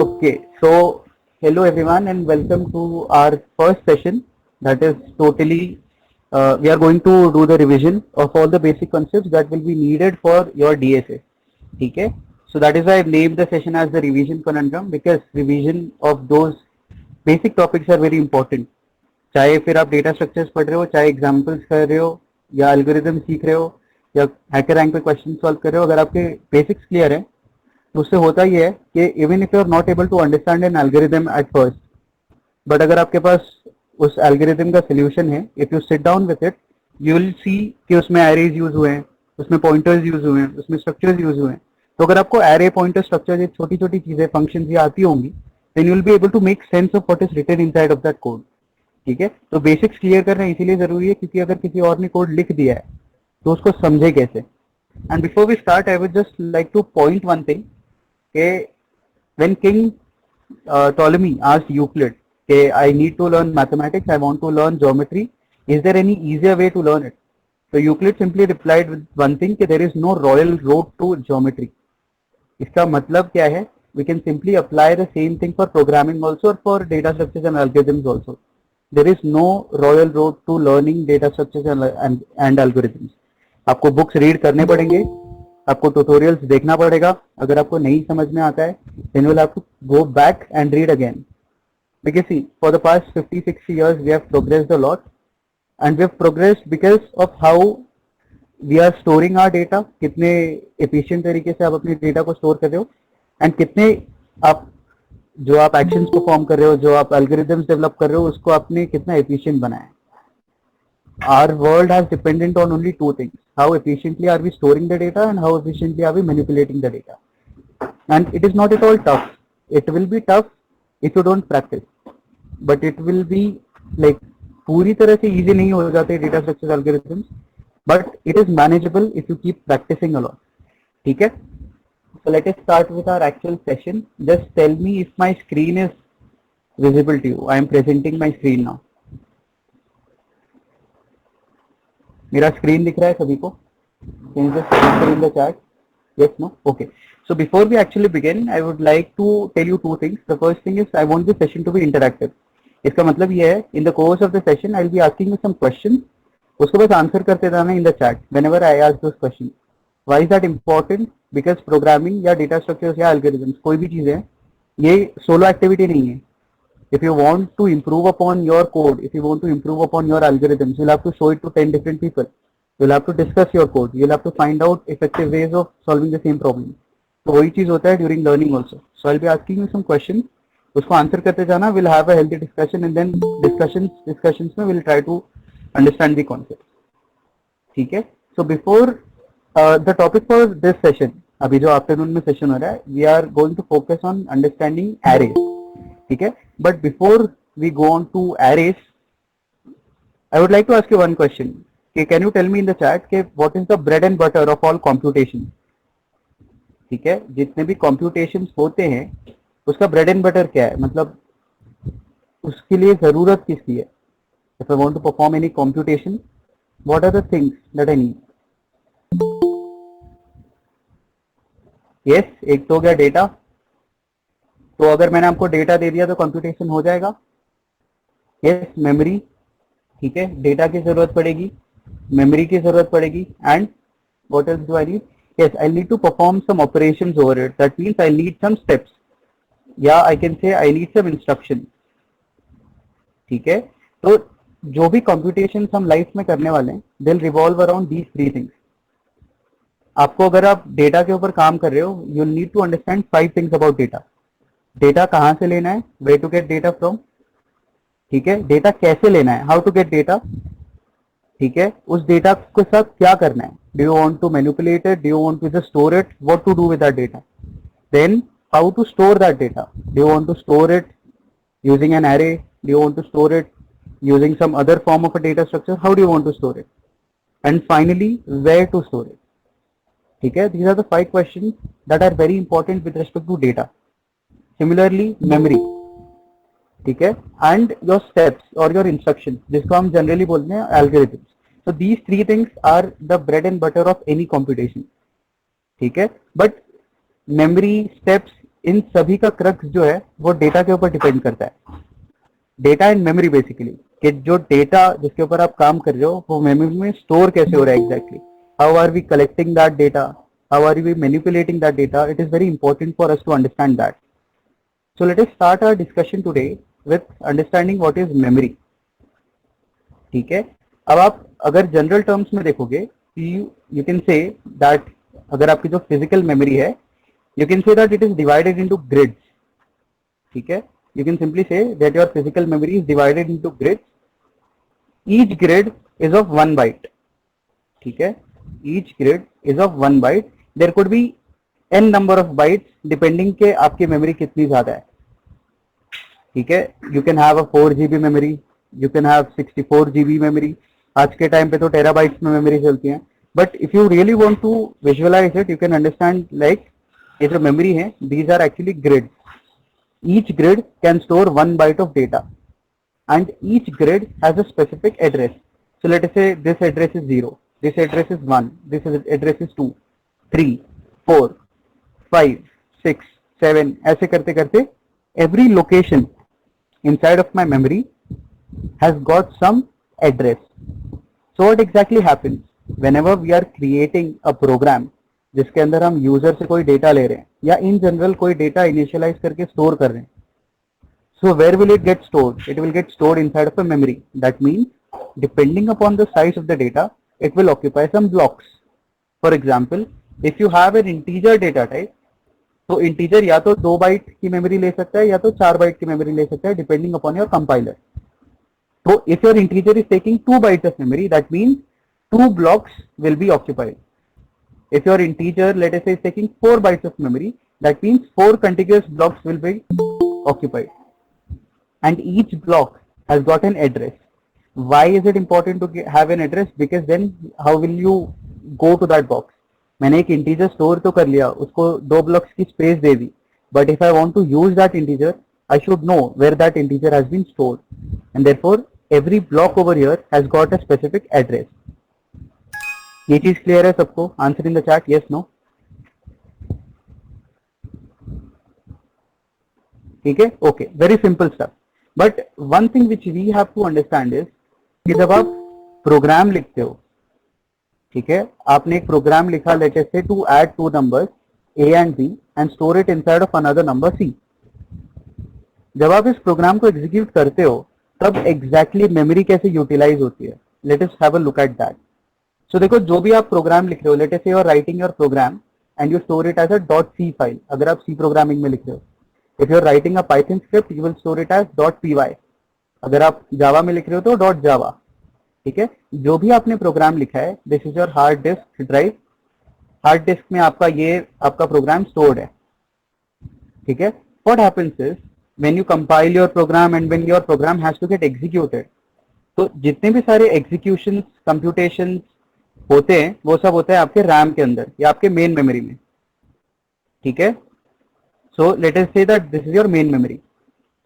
Okay, so hello everyone and welcome to our first session. That is totally, we are going to do the revision of all the basic concepts that will be needed for your DSA. Okay, so that is why I've named the session as the revision conundrum, because revision of those basic topics are very important. चाहे फिर आप data structures पढ़ रहे हो, चाहे examples कर रहे हो, या एल्गोरिदम सीख रहे हो, या हैकर रैंक पे क्वेश्चन सॉल्व कर रहे हो, अगर आपके बेसिक्स क्लियर है तो उससे होता ही है कि even if you are not able to understand an algorithm at first, but अगर आपके पास उस एल्गोरिदम का सोल्यूशन है, if you sit down with it, you will see कि उसमें एरेज यूज हुए हैं, उसमें पॉइंटर्स यूज हुए हैं, उसमें स्ट्रक्चर्स यूज हुए हैं. तो अगर आपको एरे पॉइंटर स्ट्रक्चर, छोटी छोटी चीजें, फंक्शंस ये आती होंगी, then you will be able to make sense of what is written inside of that code. ठीक है, तो बेसिक्स क्लियर करना इसीलिए जरूरी है क्योंकि अगर किसी और ने कोड लिख दिया है तो उसको समझे कैसे. And before we start, I would just like to point one thing, when King Ptolemy asked Euclid, I need to learn mathematics, I want to learn geometry, is there any easier way to learn it? So Euclid simply replied with one thing, there is no royal road to geometry. इसका मतलब क्या है? We can simply apply the same thing for programming also, or for data structures and algorithms also. There is no royal road to learning data structures and algorithms. आपको books read करने पड़ेंगे, आपको tutorials देखना पड़ेगा. अगर आपको नहीं समझ में आता है, then you will have to go back and read again. Because see, for the past 50-60 years we have progressed a lot, and we have progressed because of how we are storing our data. कितने efficient तरीके से आप अपने data को store कर रहे हो, and कितने आप जो आप एक्शंस परफॉर्म कर रहे हो, जो आप एल्गोरिथम्स डेवलप कर रहे हो, उसको आपने कितना एफिशिएंट बनाया है. Our world has dependent on only two things: how efficiently are we storing the data and how efficiently are we manipulating the data. And it is not at all tough. It will be tough if you don't practice, but it will be like पूरी तरह से easy नहीं हो जाते data structures algorithms, but it is manageable if you keep practicing a lot. ठीक है? So let us start with our actual session. Just tell me if my screen is visible to you. I am presenting my screen now. मेरा screen दिख रहा है सभी को? Can you just answer in the chat? Yes, no? Okay. So before we actually begin, I would like to tell you two things. The first thing is I want the session to be interactive. इसका मतलब ये है, in the course of the session I'll be asking you some questions. उसको बस answer करते जाना in the chat whenever I ask those questions. Why is that important? Because programming या data structures या algorithms, कोई भी चीज़ है, ये solo activity नहीं है. If you want to improve upon your code, if you want to improve upon your algorithms, you'll have to show it to 10 different people. You'll have to discuss your code. You'll have to find out effective ways of solving the same problem. तो वही चीज होता है during learning also. So I'll be asking you some questions. उसको answer करते जाना. We'll have a healthy discussion, and then discussions में we'll try to understand the concept. ठीक है? So before the topic for this session, अभी जो afternoon में session हो रहा है, we are going to focus on understanding arrays. ठीक है? But before we go on to arrays, I would like to ask you one question. Can you tell me in the chat what is the bread and butter of all computation? ठीक है, जितने भी computations होते हैं उसका bread and butter क्या है, मतलब उसके लिए जरूरत किसकी है? If I want to perform any computation, what are the things that I need? Yes, एक तो हो गया डेटा. तो अगर मैंने आपको डेटा दे दिया तो कंप्यूटेशन हो जाएगा. Yes, memory. ठीक है, डेटा की जरूरत पड़ेगी, मेमोरी की जरूरत पड़ेगी, and what else do I need? Yes, I need to perform some operations over it. That means I need some steps, या I can say I need some instruction. ठीक है, तो जो भी कंप्यूटेशन हम लाइफ में करने वाले हैं, they will revolve around these three things. आपको अगर आप डेटा के ऊपर काम कर रहे हो, you need to understand 5 things about data. Data कहाँ से लेना है, way to get data from. ठीक है, डेटा कैसे लेना है, हाउ टू गेट डेटा. ठीक है, उस डेटा के साथ क्या करना है, do you want to manipulate it, do you want to just store it, what to do with that data. Then how to store that data, do you want to store it using an array, do you want to store it using some other form of a data structure, how do you want to store it, and finally where to store it. ठीक है, these are the 5 questions that are very important with respect to data. Similarly, memory. ठीक है, and your steps or your instructions, जिसको हम generally बोलते हैं algorithms. So these 3 things are the bread and butter of any computation. ठीक है, but memory, steps, इन सभी का क्रक्स जो है वो डेटा के ऊपर डिपेंड करता है, डेटा एंड मेमोरी बेसिकली, कि जो डेटा जिसके ऊपर आप काम कर रहे हो वो मेमोरी में स्टोर कैसे हो रहा है exactly, how are we collecting that data, how are we manipulating that data, it is very important for us to understand that. So let us start our discussion today with understanding what is memory. ठीक है, अब आप अगर general terms में देखोगे, you can say that अगर आपकी जो फिजिकल मेमोरी है, you can say that it is divided into grids. ठीक है, you can simply say that your physical memory is divided into grids. Each grid is of 1 byte. ठीक है, each grid is of 1 byte. There could be n number of bytes depending के आपकी memory कितनी ज्यादा है. ठीक है, you can have a 4 GB memory, you can have 64 GB memory. आज के टाइम पे तो टेराबाइट्स में मेमोरी चलती है. But if you really want to visualize it, you can understand like ये जो मेमोरी है, these are actually grid. Each grid can store 1 byte of data and each grid has a specific address. So let us say this address is 0, this address is 1, this address is 2, 3, 4, 5, 6, 7, ऐसे करते करते every location inside of my memory has got some address. So what exactly happens whenever we are creating a program जिसके अंदर हम user से कोई data ले रहे हैं या इन जनरल कोई डेटा इनिशियलाइज करके स्टोर कर रहे हैं. So where will it get stored? It will get stored inside of a memory. That means depending upon the size of the data, it will occupy some blocks. For example, if you have an integer data type, तो integer या तो 2 byte की memory ले सकता है या तो 4 byte की मेमोरी ले सकता है depending upon your compiler. So if your integer is taking 2 bytes of memory, that means 2 blocks will be occupied. If your integer, let us say, is taking 4 bytes of memory, that means 4 contiguous blocks will be occupied. And each block has got an address. Why is it important to have an address? Because then how will you go to that box? मैंने एक integer store तो कर लिया, उसको 2 blocks की space they the. But if I want to use that integer, I should know where that integer has been stored. And therefore, every block over here has got a specific address. ये चीज clear है सबको? Answer in the chat, yes, no? ठीक है, okay, very simple stuff. But one thing which we have to understand is कि जब आप programme लिखते हो, ठीक है, आपने एक प्रोग्राम लिखा, लेट अस से to add 2 numbers a and b and store it inside of another number c. जब आप इस प्रोग्राम को एग्जीक्यूट करते हो तब एग्जैक्टली मेमोरी कैसे यूटिलाइज होती है, let us have a look at that. So देखो, जो भी आप प्रोग्राम लिख रहे हो, let us say you are writing your program and you store it as a .c file. अगर आप सी प्रोग्रामिंग में लिख रहे हो, if you are writing a Python script, you will store it as .py. अगर आप जावा में लिख रहे हो तो .java. ठीक है, जो भी आपने प्रोग्राम लिखा है, this is your hard disk drive. Hard disk में आपका ये आपका प्रोग्राम स्टोर्ड है. ठीक है, what happens is when you compile your program and when your program has to get executed, तो जितने भी सारे एग्जीक्यूशन कंप्यूटेशन होते हैं वो सब होते हैं आपके रैम के अंदर या आपके मेन मेमोरी में. ठीक है, so let us say that this is your main memory.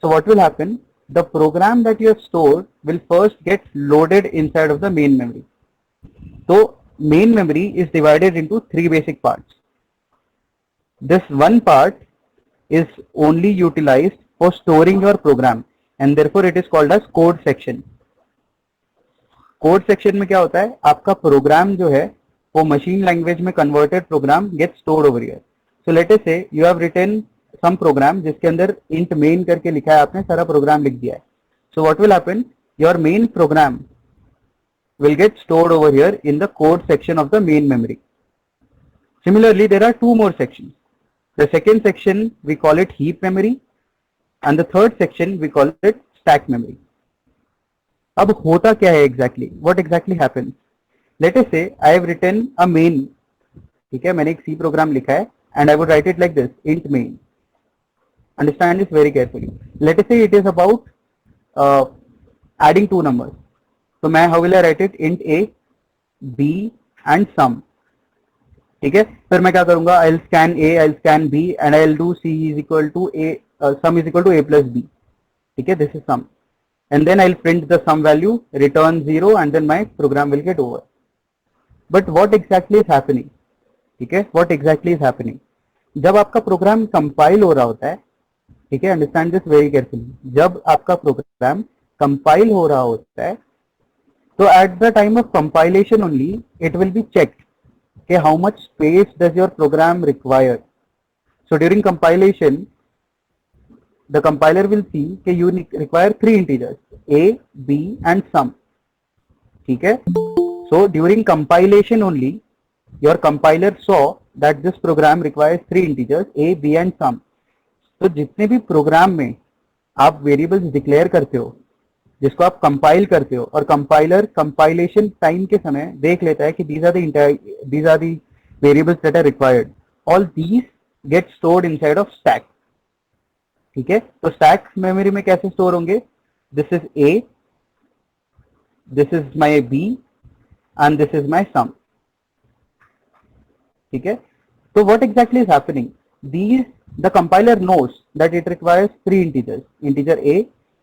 So what will happen? The program that you have stored will first get loaded inside of the main memory. So main memory is divided into 3 basic parts. This one part is only utilized for storing your program and therefore it is called as code section. Code section में क्या होता है, आपका programme जो है वो machine language में converted program get stored over here. So let us say you have written some program जिसके अंदर int main करके लिखा है, आपने सारा प्रोग्राम लिख दिया है. So what will happen, your main program will get stored over here in the code section of the main memory. Similarly, there are 2 more sections. The second section we call it heap memory and the third section we call it stack memory. अब होता क्या है exactly? What exactly happens? Let us say I have written a main. ठीक है, मैंने एक C programme लिखा है and I would write it like this, int main. Understand this very carefully. Let us say it is about adding 2 numbers. So मैं how will I write it? Int a, b and sum. ठीक है, फिर मैं क्या करूंगा, I'll scan a, I'll scan b and I'll do c is equal to a, sum is equal to a plus b. ठीक है, this is sum. And then I'll print the sum value, return 0 and then my program will get over. But what exactly is happening? ठीक है, what exactly is happening? जब आपका program compile हो रहा होता है, ठीक है, अंडरस्टैंड दिस वेरी केयरफुली, जब आपका प्रोग्राम कंपाइल हो रहा होता है तो at the time of compilation only it will be checked कि how much space does your program require. So during compilation, the compiler will see that you require 3 integers, a, b and sum. ठीक है? So during compilation only, your compiler saw that this program requires 3 integers, a, b and sum. तो जितने भी programme में आप variables declare करते हो, जिसको आप कंपाइल करते हो, और कंपाइलर कंपाइलेशन टाइम के समय देख लेता है कि these are the variables that are required. All these get stored inside of stack. ठीक है, तो स्टैक मेमोरी में कैसे स्टोर होंगे? This is A, this is my B and this is my sum. ठीक है, तो what exactly is happening? These the compiler knows that it requires 3 integers, integer a,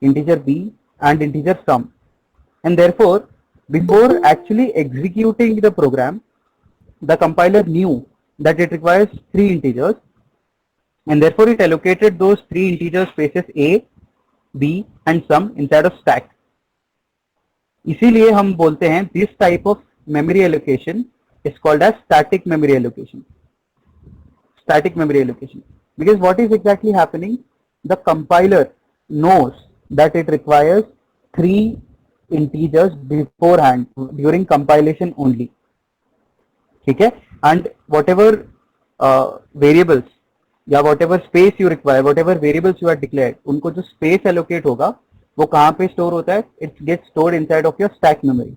integer b and integer sum, and therefore before actually executing the program, the compiler knew that it requires 3 integers, and therefore it allocated those 3 integer spaces a, b and sum inside of stack. इसीलिए हम बोलते हैं this type of memory allocation is called as static memory allocation. Static memory allocation, because what is exactly happening? The compiler knows that it requires 3 integers beforehand during compilation only. ठीक है, and whatever variables या whatever space you require, whatever variables you are declared, उनको जो space allocate होगा वो कहाँ पे store होता है? It gets stored inside of your stack memory.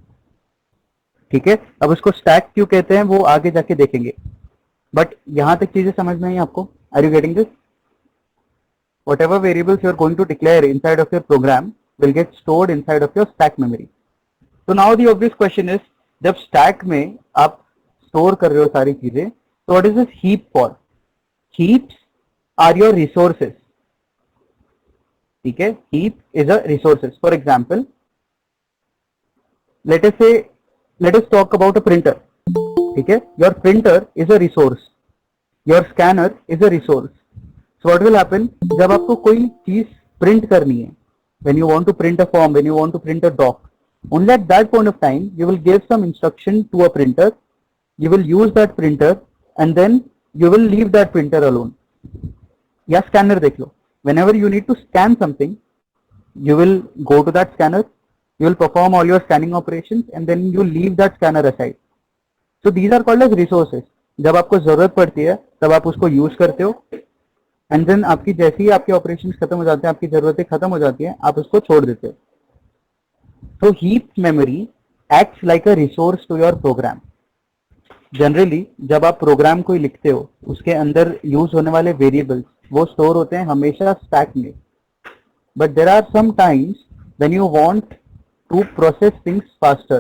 ठीक है, अब उसको stack क्यों कहते हैं वो आगे जाके देखेंगे, बट यहां तक चीजें समझ में आई आपको? Are you getting this? Whatever variables you are going to declare inside of your program will get stored inside of your stack memory. So now the obvious question is, जब stack में आप store कर रहे हो सारी चीजें, तो what is this heap for? Heaps are your resources. ठीक है, heap is a resources. For example, let us talk about a printer. ठीक है, your printer is a resource, your scanner is a resource. So what will happen? जब आपको कोई चीज print करनी है, when you want to print a form, when you want to print a doc, only at that point of time you will give some instruction to a printer, you will use that printer and then you will leave that printer alone. या scanner देख लो, whenever you need to scan something, you will go to that scanner, you will perform all your scanning operations and then you leave that scanner aside. So these are called as resources. जब आपको जरूरत पड़ती है तब आप उसको use करते हो, एंड देन आपकी जैसे ही आपके ऑपरेशन खत्म हो जाते हैं, आपकी जरूरतें खत्म हो जाती हैं, आप उसको छोड़ देते हो. So heap memory acts like a resource to your program. Generally जब आप प्रोग्राम कोई लिखते हो, उसके अंदर यूज होने वाले वेरिएबल्स वो स्टोर होते हैं हमेशा स्टैक में. But there are some times when you want to process things faster.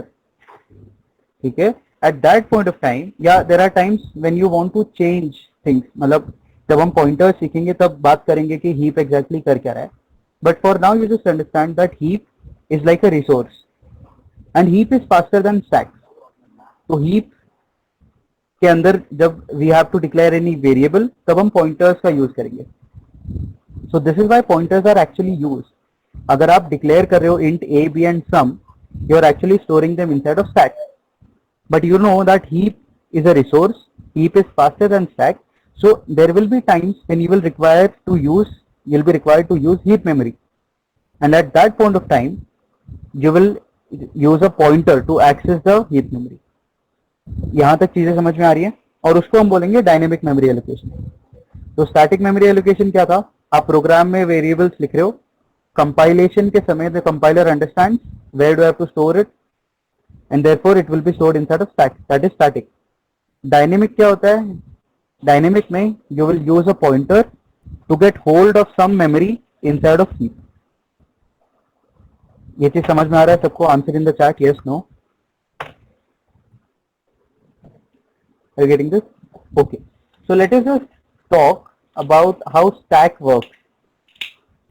ठीक है, at that point of time, या there are times when you want to change things. मतलब जब हम पॉइंटर्स सीखेंगे तब बात करेंगे कि हीप एग्जैक्टली कर क्या रहा है. But for now you just understand that heap is like a resource and heap is faster than stack. तो हीप के अंदर जब we have to declare any variable, तब हम पॉइंटर्स का यूज करेंगे. So this is why pointers are actually use. अगर आप डिक्लेयर कर रहे हो int a, b and sum, you are actually storing them inside of stack. But you know that heap is a resource, heap is faster than stack, so there will be times when you will be required to use heap memory, and at that point of time you will use a pointer to access the heap memory. यहां तक चीजें समझ में आ रही हैं, और उसको हम बोलेंगे डायनेमिक मेमोरी एलोकेशन. तो स्टैटिक मेमोरी एलोकेशन क्या था? आप प्रोग्राम में वेरिएबल्स लिख रहे हो, कंपाइलेशन के समय the compiler understands where do have to store it and therefore it will be stored inside of stack. That is static. Dynamic क्या होता है? Dynamic में you will use a pointer to get hold of some memory inside of heap. ये चीज समझ में आ रहा है सबको? Answer in the chat, yes, no. Are you getting this? Okay. So let us just talk about how stack works.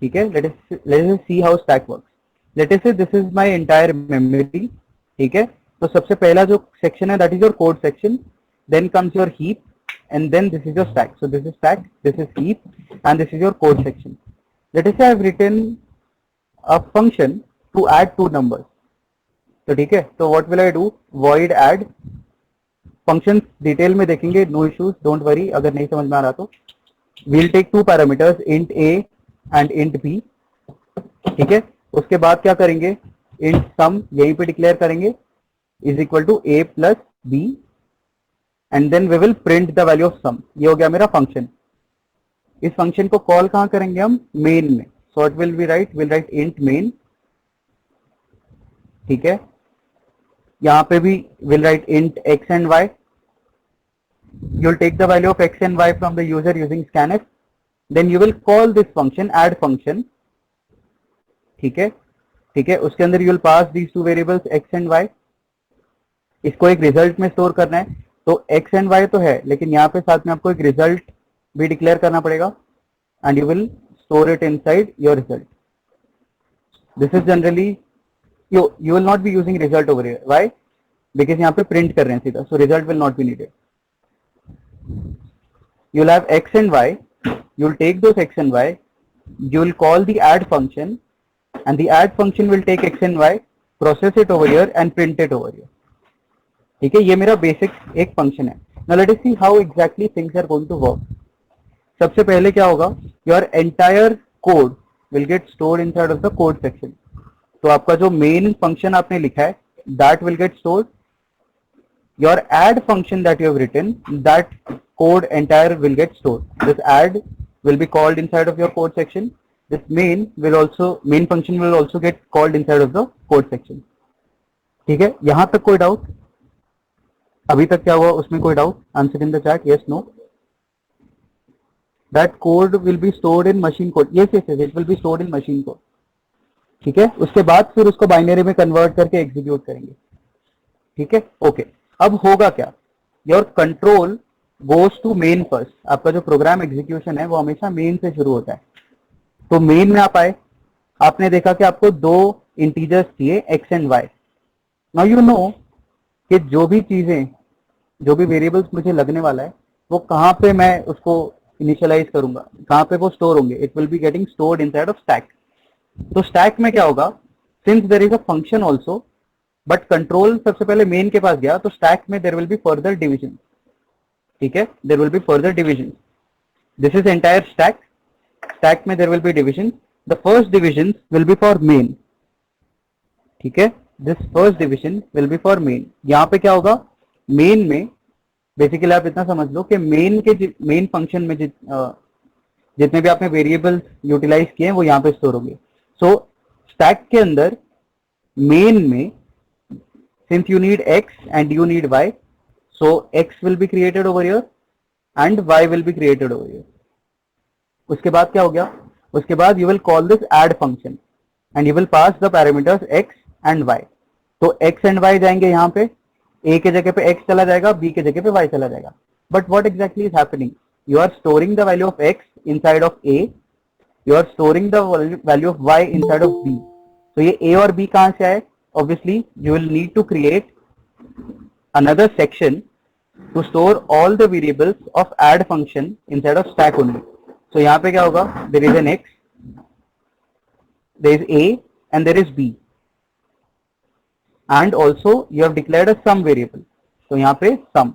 ठीक है? Let us see how stack works. Let us say this is my entire memory. ठीक है, तो सबसे पहला जो section है that is your code section, then comes your heap, and then this is your stack. So this is stack, this is heap, and this is your code section. Let us say I have written a function to add two numbers. तो ठीक है, तो what will I do? Void add. Function detail में देखेंगे, no issues, don't worry अगर नहीं समझ में आ रहा तो. We'll take two parameters int a and int b. ठीक है, उसके बाद क्या करेंगे, int sum यहीं पे डिक्लेयर करेंगे is equal to a plus b and then we will print the value of sum. ये हो गया मेरा फंक्शन. इस फंक्शन को कॉल कहाँ करेंगे हम, मेन में. So what will we write? We'll write int main. ठीक है, यहाँ पे भी will write int x and y. You'll take the value of x and y from the user using scanf. Then you will call this function add function. ठीक है, ठीक है, उसके अंदर you will pass these two variables x and y. इसको एक result में store करना है, तो x and y तो है, लेकिन यहाँ पे साथ में आपको एक रिजल्ट भी डिक्लेयर करना पड़ेगा and you will store it inside your result. This is generally you will not be using result over here. Why? Because यहाँ पे प्रिंट कर रहे हैं सीधा, so result will not be needed. You'll have x and y. You'll take those x and y. You will call the add function, and the add function will take x and y, process it over here and print it over here. ठीक है, ये मेरा basic एक function है. Now let us see how exactly things are going to work. सबसे पहले क्या होगा, your entire code will get stored inside of the code section. तो आपका जो मेन फंक्शन आपने लिखा है, that will get stored. Your add function that you have written, that code entire will get stored. This add will be called inside of your code section. This main function will also get called inside of the code section. ठीक है, यहां तक कोई doubt? अभी तक क्या हुआ उसमें कोई doubt? Answer in the chat, yes, no. That code will be stored in machine code. Yes, it will be stored in machine code. ठीक है, उसके बाद फिर उसको बाइनरी में कन्वर्ट करके एग्जीक्यूट करेंगे. ठीक है, ओके. अब होगा क्या, your control goes to main first. आपका जो प्रोग्राम एग्जीक्यूशन है वो हमेशा मेन से शुरू होता है. तो मेन में आप आए, आपने देखा कि आपको दो इंटीजर्स चाहिए x and y. Now you know कि जो भी चीजें, जो भी वेरिएबल्स मुझे लगने वाला है, वो कहाँ पे मैं उसको इनिशियलाइज करूंगा, कहाँ पे वो स्टोर होंगे. It will be getting stored inside of stack. तो स्टैक में क्या होगा, since there is a function also, but control सबसे पहले मेन के पास गया, तो स्टैक में there will be further division. ठीक है, there will be further division. This is entire stack. Stack में there will be division. The first division will be for main. ठीक है, this first division will be for main. यहाँ पे क्या होगा, main में बेसिकली आप इतना समझ लो कि मेन फंक्शन में जितने भी आपने वेरिएबल्स यूटिलाइज किए हैं वो यहाँ पे स्टोर होंगे. सो स्टैक के अंदर मेन में, since you need x and you need y, so x will be created over here and y will be created over here. उसके बाद क्या हो गया, उसके बाद you will call this add function and you will pass the parameters x and y. तो x and y जाएंगे यहाँ पे, a के जगह पे x चला जाएगा, b के जगह पे y चला जाएगा. But what exactly is happening? You are storing the value of x inside of a, you are storing the value of y inside of b. तो ये a और b कहाँ से आए? Obviously, you will need to create another section to store all the variables of add function inside of stack only. So यहाँ पे क्या होगा, there is an x, there is a and there is b, and also you have declared a sum variable. तो यहाँ पे sum.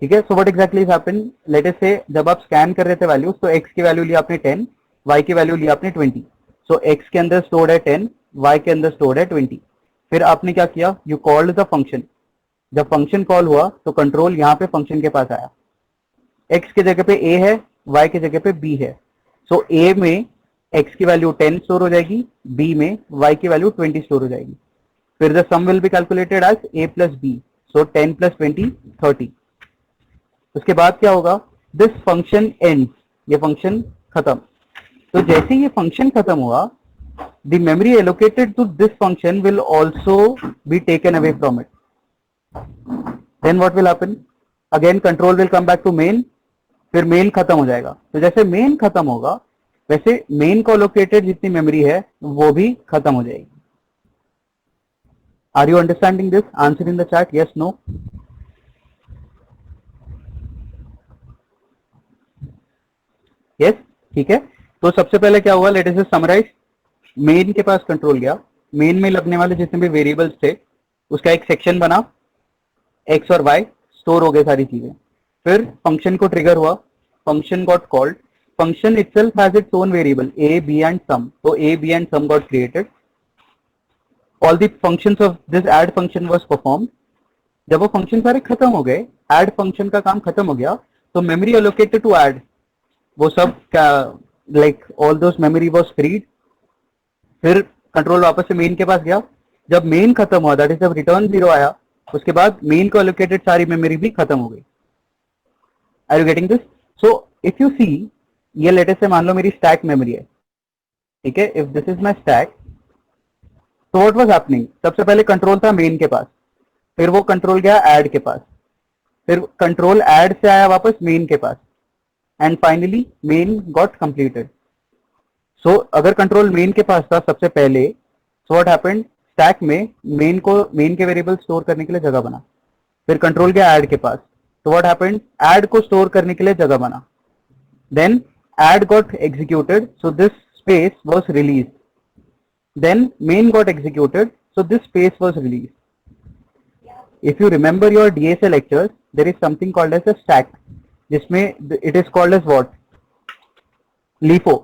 ठीक है, so what exactly is happened? Let us say जब आप स्कैन कर रहे थे वैल्यूज, तो x की वैल्यू लिया आपने 10, y की वैल्यू लिया आपने 20. सो x के अंदर स्टोर्ड है 10, y के अंदर स्टोर्ड है 20. फिर आपने क्या किया, यू कॉल्ड द फंक्शन. जब फंक्शन कॉल हुआ तो कंट्रोल यहाँ पे फंक्शन के पास आया. x के जगह पे a है, y के जगह पे b है. सो a में x की वैल्यू 10 स्टोर हो जाएगी, b में y की वैल्यू 20 स्टोर हो जाएगी. फिर the sum will be calculated as a plus b. So 10 plus 20 30. उसके बाद क्या होगा, दिस फंक्शन एंड्स. ये फंक्शन खत्म. तो जैसे ये फंक्शन खत्म हुआ, the memory allocated to this function will also be taken away from it. Then what will happen? Again control will come back to main. फिर main खत्म हो जाएगा. तो जैसे main खत्म होगा, वैसे main को allocated जितनी memory है वो भी खत्म हो जाएगी. Are you understanding this? Answer in the chat, yes, no. Yes, ठीक है। तो सबसे पहले क्या हुआ, लेट अस समराइज। मेन के पास कंट्रोल गया, मेन में लगने वाले जितने भी वेरिएबल्स थे उसका एक सेक्शन बना, एक्स और वाई स्टोर हो गए सारी चीजें। फिर फंक्शन को ट्रिगर हुआ, function got called, function itself has its own variable a b and sum, तो a b and sum got created, all the functions of this add function was performed। जब वो फंक्शन सारे खत्म हो गए, add function का काम खत्म हो गया, तो मेमोरी एलोकेटेड टू ऐड, वो सब like all those memory was freed. फिर कंट्रोल वापस से मेन के पास गया, जब मेन खत्म हुआ, दैट इज जब रिटर्न 0 आया, उसके बाद मेन को एलोकेटेड सारी मेमोरी भी खत्म हो गई। Are you getting this? So if you see, ये लेटेस्ट से मान लो मेरी स्टैक मेमोरी है, ठीक है। If this is my stack, तो व्हाट वाज हैपनिंग, सबसे पहले कंट्रोल था मेन के पास, फिर वो कंट्रोल गया ऐड के पास, फिर कंट्रोल ऐड से आया वापस मेन के पास, and finally main got completed. So अगर कंट्रोल मेन के पास था सबसे पहले, सो व्हाट हैपेंड, स्टैक में मेन को, मेन के वेरिएबल स्टोर करने के लिए जगह बना, फिर कंट्रोल गया ऐड के पास, तो व्हाट हैपेंड, ऐड को स्टोर करने के लिए जगह बना, then add got executed, so this space was released, then main got executed, so this space was released. If you remember your DSA lectures, there is something called as a stack, जिसमें it is called as what? LIFO,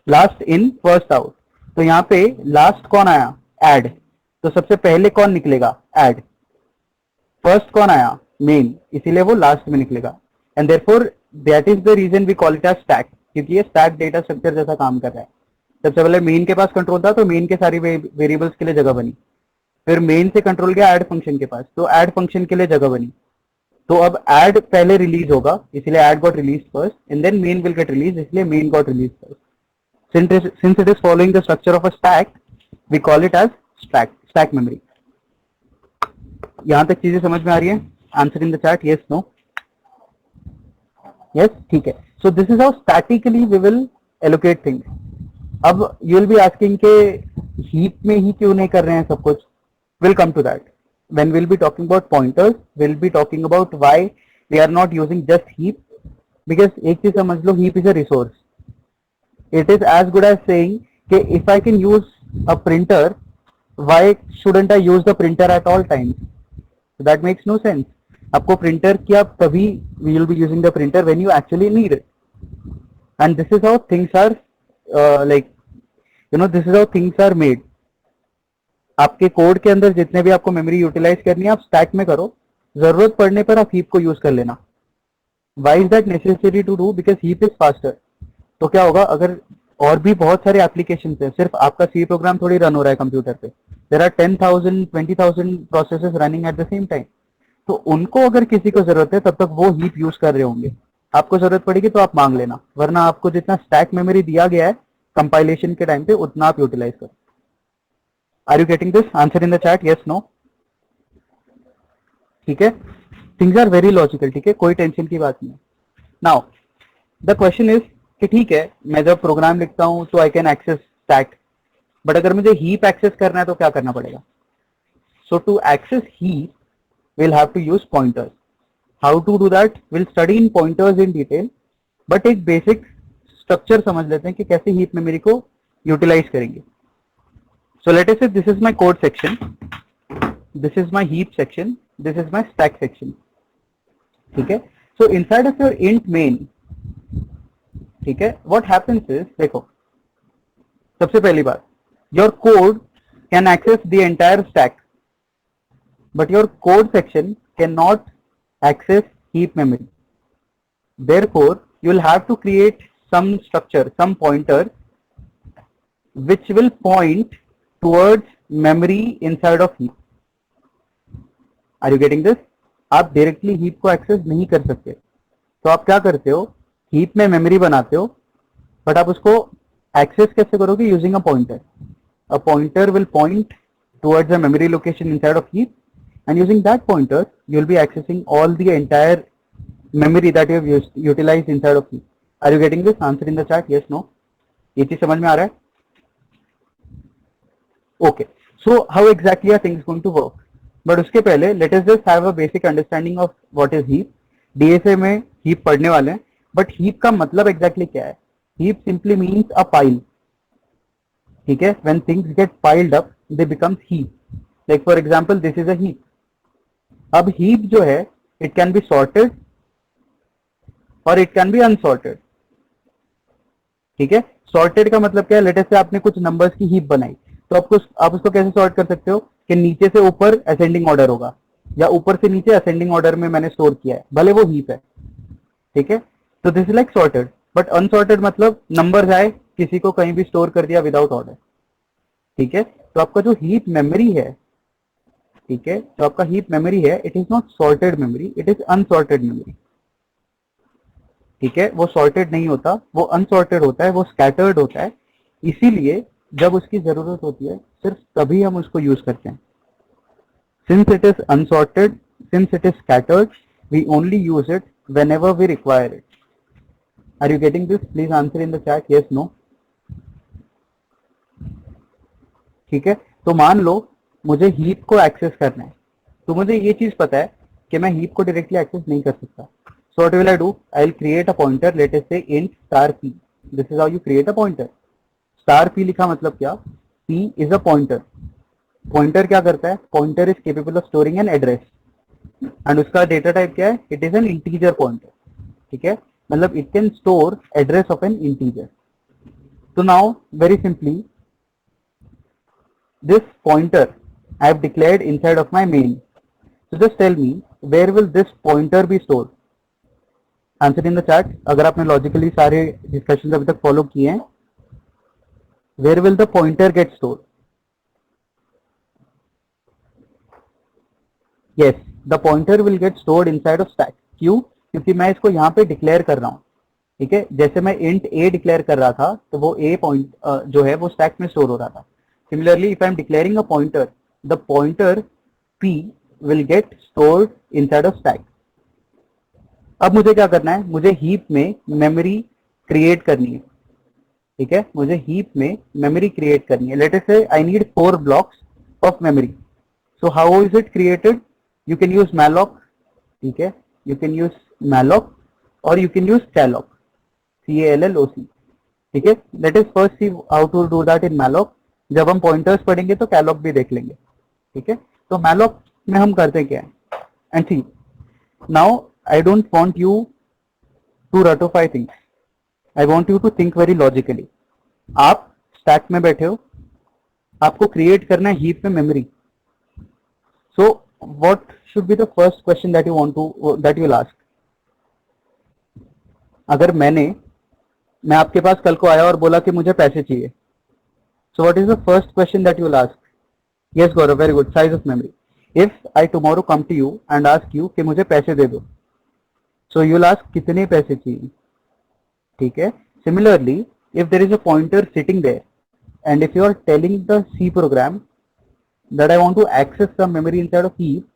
last in first out। तो यहाँ पे last कौन आया, add, तो सबसे पहले कौन निकलेगा, add। फर्स्ट कौन आया, मेन, इसीलिए वो लास्ट में निकलेगा, and therefore that is the reason we call it as stack, क्योंकि ये स्टैक डेटा स्ट्रक्चर जैसा काम कर रहा है। सबसे पहले मेन के पास कंट्रोल था, तो मेन के सारी वेरिएबल्स के लिए जगह बनी, फिर मेन से कंट्रोल गया ऐड फंक्शन के पास, तो ऐड फंक्शन के लिए जगह बनी, तो अब ऐड पहले रिलीज होगा, इसलिए add got release first, and then main will get release, इसलिए main got release first. Since it is following the structure of a stack, we call it as stack memory. यहां तक चीजें समझ में आ रही है? Answer in the chat, yes no? Yes, ठीक है। So this is how statically we will allocate things. अब यू विल बी आस्किंग के हीप में ही क्यों नहीं कर रहे हैं सब कुछ? We'll come to that. When we'll be talking about pointers, we'll be talking about why we are not using just heap, because एक चीज समझ लो, heap is a resource. It is as good as saying कि if I can use a printer, why shouldn't I use the printer at all times? So that makes no sense. आपको printer की आप तभी we will be using the printer when you actually need it. And this is how things are like, you know, this is how things are made. आपके code के अंदर जितने भी आपको मेमोरी यूटिलाइज करनी है, आप स्टैक में करो, जरूरत पड़ने पर आप हीप को यूज कर लेना। Why is that necessary to do? Because heap is faster. तो क्या होगा, अगर और भी बहुत सारे एप्लीकेशन है, सिर्फ आपका सी प्रोग्राम थोड़ी रन हो रहा है कंप्यूटर पे, there are 10,000 20,000 processes running at the same time, तो उनको अगर किसी को जरूरत है तब तक वो हीप यूज कर रहे होंगे। आपको जरूरत पड़ेगी तो आप मांग लेना, वरना आपको जितना स्टैक मेमोरी दिया गया है कंपाइलेशन के टाइम पे उतना आप यूटिलाइज करो। Are you getting this? Answer in the chat, yes, no? ठीक है, things are very logical, ठीक है, कोई टेंशन की बात नहीं है। Now, the question is कि ठीक है, मैं जब प्रोग्राम लिखता हूं तो I can access stack, but अगर मुझे heap एक्सेस करना है तो क्या करना पड़ेगा? So to access heap, we'll have to use pointers. How to do that? We'll study in pointers in detail, but एक basic structure समझ लेते हैं कि कैसे heap मेमोरी को यूटिलाइज करेंगे। So let us say this is my code section, this is my heap section, this is my stack section, ठीक है। So inside of your int main, ठीक है, what happens is, देखो, सबसे पहली बात, your code can access the entire stack, but your code section cannot access heap memory. Therefore, you will have to create some structure, some pointer, which will point towards memory inside of heap. Are you getting this? आप directly heap को access नहीं कर सकते, तो आप क्या करते हो, हीप में मेमोरी बनाते हो, बट आप उसको एक्सेस कैसे करोगे? Using a pointer. A pointer will point towards a memory location inside of heap, and using that pointer you will be accessing all the entire memory that you have utilized inside of heap. Are you getting this? Answer in the chat, yes, no? ये चीज समझ में आ रहा है? Okay, so how exactly are things going to work? But उसके पहले let us just have a basic understanding of what is heap. DSA में heap पढ़ने वाले हैं, बट हीप का मतलब एग्जैक्टली क्या है? Heap simply means a pile, ठीक है? When things get piled up they becomes heap. Like for example this is a heap. अब हीप जो है इट कैन बी सॉर्टेड और इट कैन बी अनसॉर्टेड, ठीक है? सॉर्टेड का मतलब क्या है? लेटेस्ट से आपने कुछ नंबर्स की हीप बनाई, तो आप उसको कैसे सॉर्ट कर सकते हो कि नीचे से ऊपर असेंडिंग ऑर्डर होगा या ऊपर से नीचे असेंडिंग ऑर्डर में मैंने स्टोर किया है, भले वो हीप है, ठीक है? तो this is like sorted. But unsorted मतलब नंबर आए किसी को कहीं भी स्टोर कर दिया विदाउट ऑर्डर, ठीक है? तो आपका जो हीप मेमोरी है, ठीक है, तो आपका हीप मेमोरी है, it is not sorted memory, it is unsorted memory, ठीक है? वो सॉर्टेड नहीं होता, वो अनसॉर्टेड होता है, वो स्कैटर्ड होता है. इसीलिए जब उसकी जरूरत होती है सिर्फ तभी हम उसको यूज करते हैं. Since it is unsorted, since it is scattered, we only use it whenever we require it. Are you getting this? Please answer in the chat yes no. ठीक है? तो मान लो मुझे हीप को एक्सेस करना है, तो मुझे ये चीज पता है कि मैं हीप को डायरेक्टली एक्सेस नहीं कर सकता. सो what will I do? I will create a pointer, late us से int star p. This is how you create a pointer. Star p लिखा मतलब क्या? p is a pointer. Pointer क्या करता है? Pointer is capable of storing an address and उसका data type क्या है? It is an integer pointer, ठीक है? मतलब it can store address of N integer. तो now very simply this pointer I have declared inside of my main. So just tell me where will this pointer be stored? Answer in the chat. अगर आपने logically सारे discussions अभी तक follow किए हैं, where will the pointer get stored? Yes, the pointer will get stored inside of stack. क्यों? क्योंकि मैं इसको यहाँ पे डिक्लेयर कर रहा हूँ, ठीक है? जैसे मैं int a डिक्लेयर कर रहा था तो वो a पॉइंट जो है वो स्टैक में स्टोर हो रहा था. Similarly, if I am declaring a pointer, the pointer p will get stored inside of stack. अब मुझे क्या करना है? मुझे हीप में मेमोरी क्रिएट करनी है, ठीक है? मुझे हीप में मेमोरी क्रिएट करनी है. Let us say I need 4 blocks of memory. So how is it created? You can use malloc, ठीक है? यू कैन यूज malloc और you can use calloc, calloc, ठीक है? Let us first see how to do that in malloc. जब हम pointers पढ़ेंगे तो Kellogg भी देख लेंगे, ठीक है? तो malloc में हम करते क्या है? And see now I don't want you to रटोफाई things, I want you to think very logically. आप स्टैक में बैठे हो, आपको क्रिएट करना है हीप में memory. So what should be the first question that you will ask? अगर मैं आपके पास कल को आया और बोला कि मुझे पैसे चाहिए, so what is the first question that you will ask? Yes Gaurav, very good. Size of memory. If I tomorrow come to you and ask you कि मुझे पैसे दे दो, so you will ask कितने पैसे चाहिए, ठीक है? Similarly, if there is a pointer sitting there and if you are telling the C program that I want to access some memory inside of heap,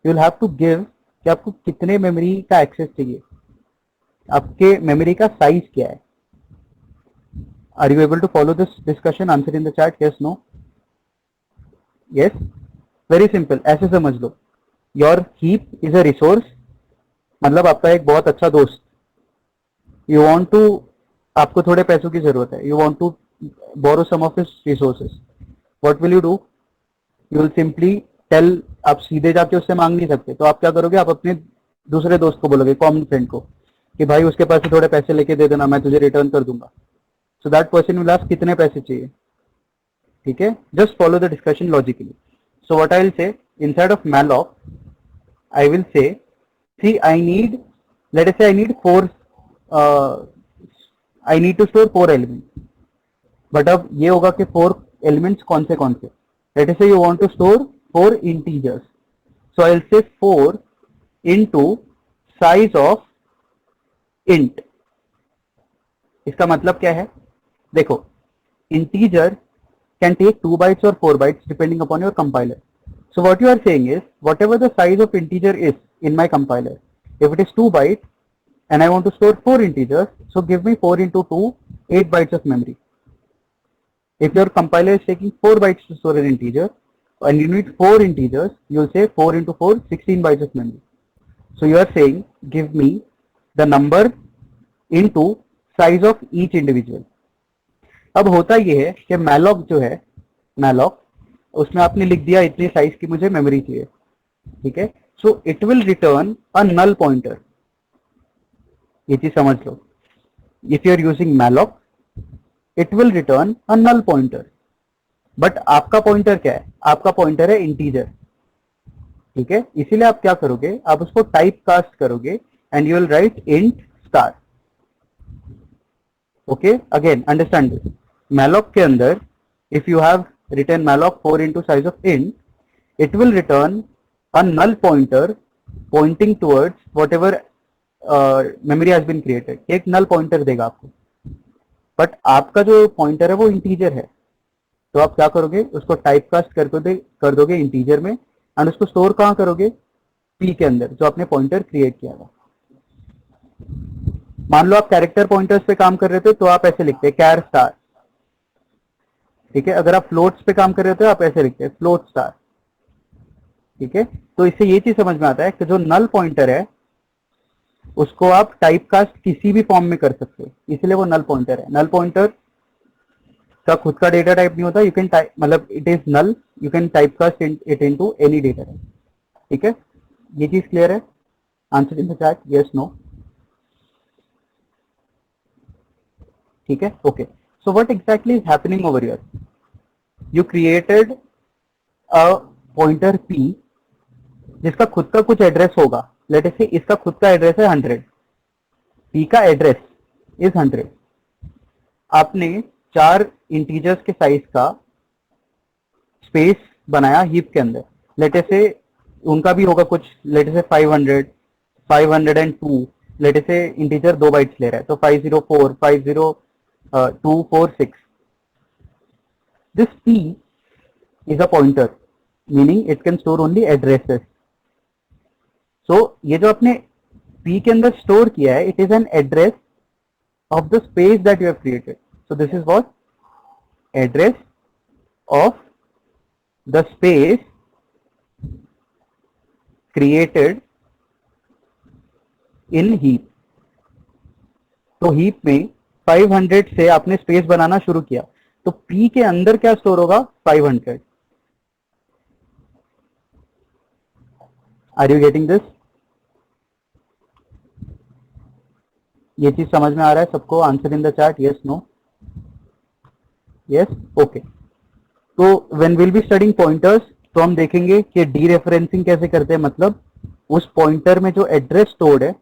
you will have to give कि आपको कितने memory का access चाहिए, आपके memory का size क्या है. Are you able to follow this discussion? Answer in the chat yes no. Yes, very simple. ऐसे समझ लो, your heap is a resource. मतलब आपका एक बहुत अच्छा दोस्त, you want to, आपको थोड़े पैसों की जरूरत है, you want to borrow some of his resources. What will you do? You will simply tell. आप सीधे जाके उससे मांग नहीं सकते, तो आप क्या करोगे? आप अपने दूसरे दोस्त को बोलोगे, कॉमन फ्रेंड को, कि भाई उसके पास से थोड़े पैसे लेके दे देना, मैं तुझे रिटर्न कर दूंगा. So that person will ask कितने पैसे चाहिए, ठीक है? Just follow the discussion logically. So what I will say, inside of malloc, I will say, see I need, let us say I need 4, I need to store 4 elements. But अब ये होगा कि 4 elements कौन से? Let us say you want to store 4 integers. So I will say 4 into size of int. इसका मतलब क्या है? देखो, integer can take 2 bytes or 4 bytes depending upon your compiler. So what you are saying is, whatever the size of integer is in my compiler, if it is 2 bytes and I want to store 4 integers, so give me 4 into 2, 8 bytes of memory. If your compiler is taking 4 bytes to store an integer and you need 4 integers, you will say 4 into 4, 16 bytes of memory. So you are saying, give me the number into size of each individual. अब होता ये है कि malloc जो है, malloc उसमें आपने लिख दिया इतनी साइज की मुझे मेमोरी चाहिए, ठीक है, so it will return a null pointer. ये चीज समझ लो, if you are using malloc it will return a null pointer. But आपका पॉइंटर क्या है? आपका पॉइंटर है इंटीजर, ठीक है, इसीलिए आप क्या करोगे, आप उसको टाइप कास्ट करोगे and you will write int star. Okay, again understand this. malloc के अंदर if you have written malloc 4 into size of int, it will return a null pointer pointing towards whatever memory has been created. एक null pointer देगा आपको, but आपका जो pointer है वो integer है, तो आप क्या करोगे, उसको टाइप कास्ट कर दोगे इंटीजर में एंड उसको स्टोर कहाँ करोगे? पी के अंदर, जो आपने पॉइंटर क्रिएट किया था. मान लो आप कैरेक्टर पॉइंटर्स पे काम कर रहे थे तो आप ऐसे लिखते कैर स्टार, ठीक है. अगर आप फ्लोट्स पे काम कर रहे हो तो आप ऐसे लिखते हैं फ्लोट स्टार, ठीक है. तो इससे ये चीज समझ में आता है कि जो नल पॉइंटर है उसको आप टाइप कास्ट किसी भी फॉर्म में कर सकते हो, इसलिए वो नल पॉइंटर है. नल पॉइंटर का खुद का डेटा टाइप नहीं होता, यू कैन टाइप, मतलब it is null, you can type cast it into any data type, ठीक है. ये चीज क्लियर है? Answer in the chat, yes no. ठीक है, okay. So what exactly is happening over here? You created a pointer p जिसका खुद का कुछ एड्रेस होगा. लेट अस से इसका खुद का एड्रेस है 100, p का एड्रेस इज 100. आपने 4 इंटीजर्स के साइज का स्पेस बनाया हीप के अंदर. लेट अस से उनका भी होगा कुछ, लेट अस से 500, 502, लेट अस से इंटीजर 2 बाइट्स ले रहा है तो 504, 50246. This p is a pointer, meaning it can store only addresses. So ये जो आपने p के अंदर स्टोर किया है, it is an address of the space that you have created. So this is what? Address of the space created in heap. तो heap में 500 से आपने स्पेस बनाना शुरू किया, तो p के अंदर क्या स्टोर होगा? 500. Are you getting this? ये चीज समझ में आ रहा है सबको? Answer in the chat, yes no. Yes, okay. तो when will be studying pointers, तो हम देखेंगे कि डी रेफरेंसिंग कैसे करते हैं, मतलब उस पॉइंटर में जो एड्रेस स्टोर्ड है.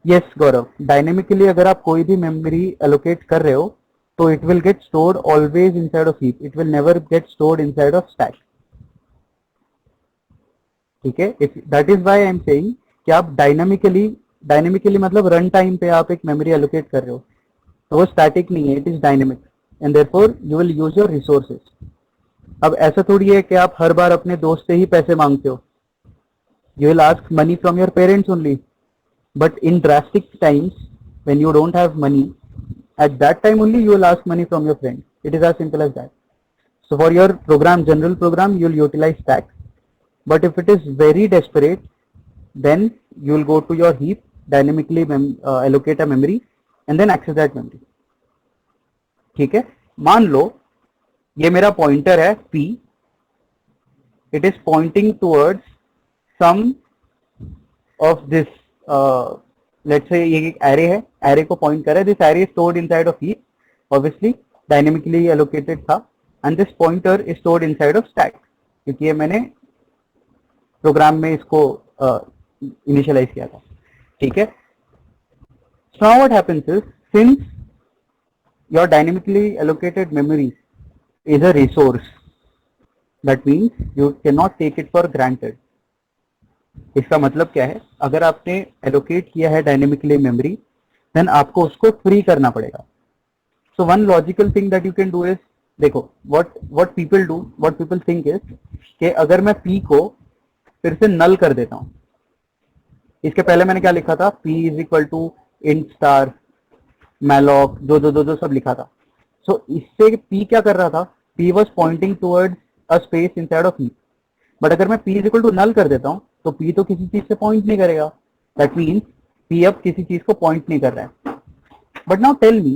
यस गौरव, डायनेमिकली अगर आप कोई भी मेमोरी एलोकेट कर रहे हो तो it will get stored always inside of heap. It will never get stored inside of stack. ठीक है, that is why I am saying कि आप डायनेमिकली मतलब रन टाइम पे आप एक मेमोरी एलोकेट कर रहे हो तो वो स्टैटिक नहीं है, it is dynamic and therefore you will use your resources. अब ऐसा थोड़ी है कि आप हर बार अपने दोस्त से ही पैसे मांगते हो. You will ask money from your parents only, but in drastic times when you don't have money, at that time only you will ask money from your friend. It is as simple as that. So for your program, general program, you will utilize stack, but if it is very desperate, then you will go to your heap, dynamically allocate a memory and then access that memory. ठीक है, मान लो ये मेरा pointer है p, it is pointing towards some of this let's say ये एक array है, array को पॉइंट कर रहा है. This array stored inside of heap, obviously dynamically allocated था, and this pointer is stored inside of stack, क्योंकि ये मैंने प्रोग्राम में इसको इनिशियलाइज किया था. ठीक है, so now what happens is, since your dynamically allocated memory is a resource, that means you can not take it for granted. इसका मतलब क्या है, अगर आपने एलोकेट किया है डायनेमिकली मेमोरी, देन आपको उसको फ्री करना पड़ेगा. So one logical thing that you can do is, देखो व्हाट पीपल थिंक इज कि अगर मैं p को फिर से नल कर देता हूं, इसके पहले मैंने क्या लिखा था, p is equal to int star malloc जो सब लिखा था. सो इससे p क्या कर रहा था, p was pointing towards a space inside of heap. But अगर मैं p is equal to null कर देता हूं तो p तो किसी चीज से पॉइंट नहीं करेगा. दैट मीन्स p अब किसी चीज को पॉइंट नहीं कर रहा है. But now tell me,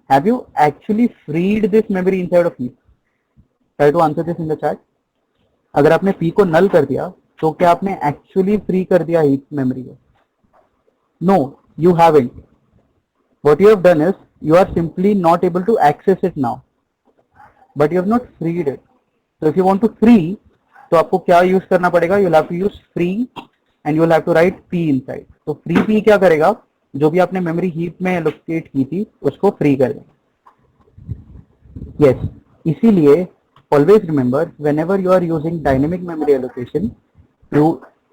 have you actually freed this memory inside of heap? Try to answer this in the chat. अगर आपने p को नल कर दिया तो क्या आपने एक्चुअली फ्री कर दिया हीप मेमोरी को? No, you haven't. What you have done is you are simply not able to access it now, but you have not freed it. So if you want to free, तो आपको क्या use करना पड़ेगा? You'll have to use free and you'll have to write p inside. तो free p क्या करेगा? जो भी आपने मेमोरी हीप में एलोकेट की थी उसको फ्री कर देगा. Yes, इसीलिए always remember whenever you are using dynamic memory allocation to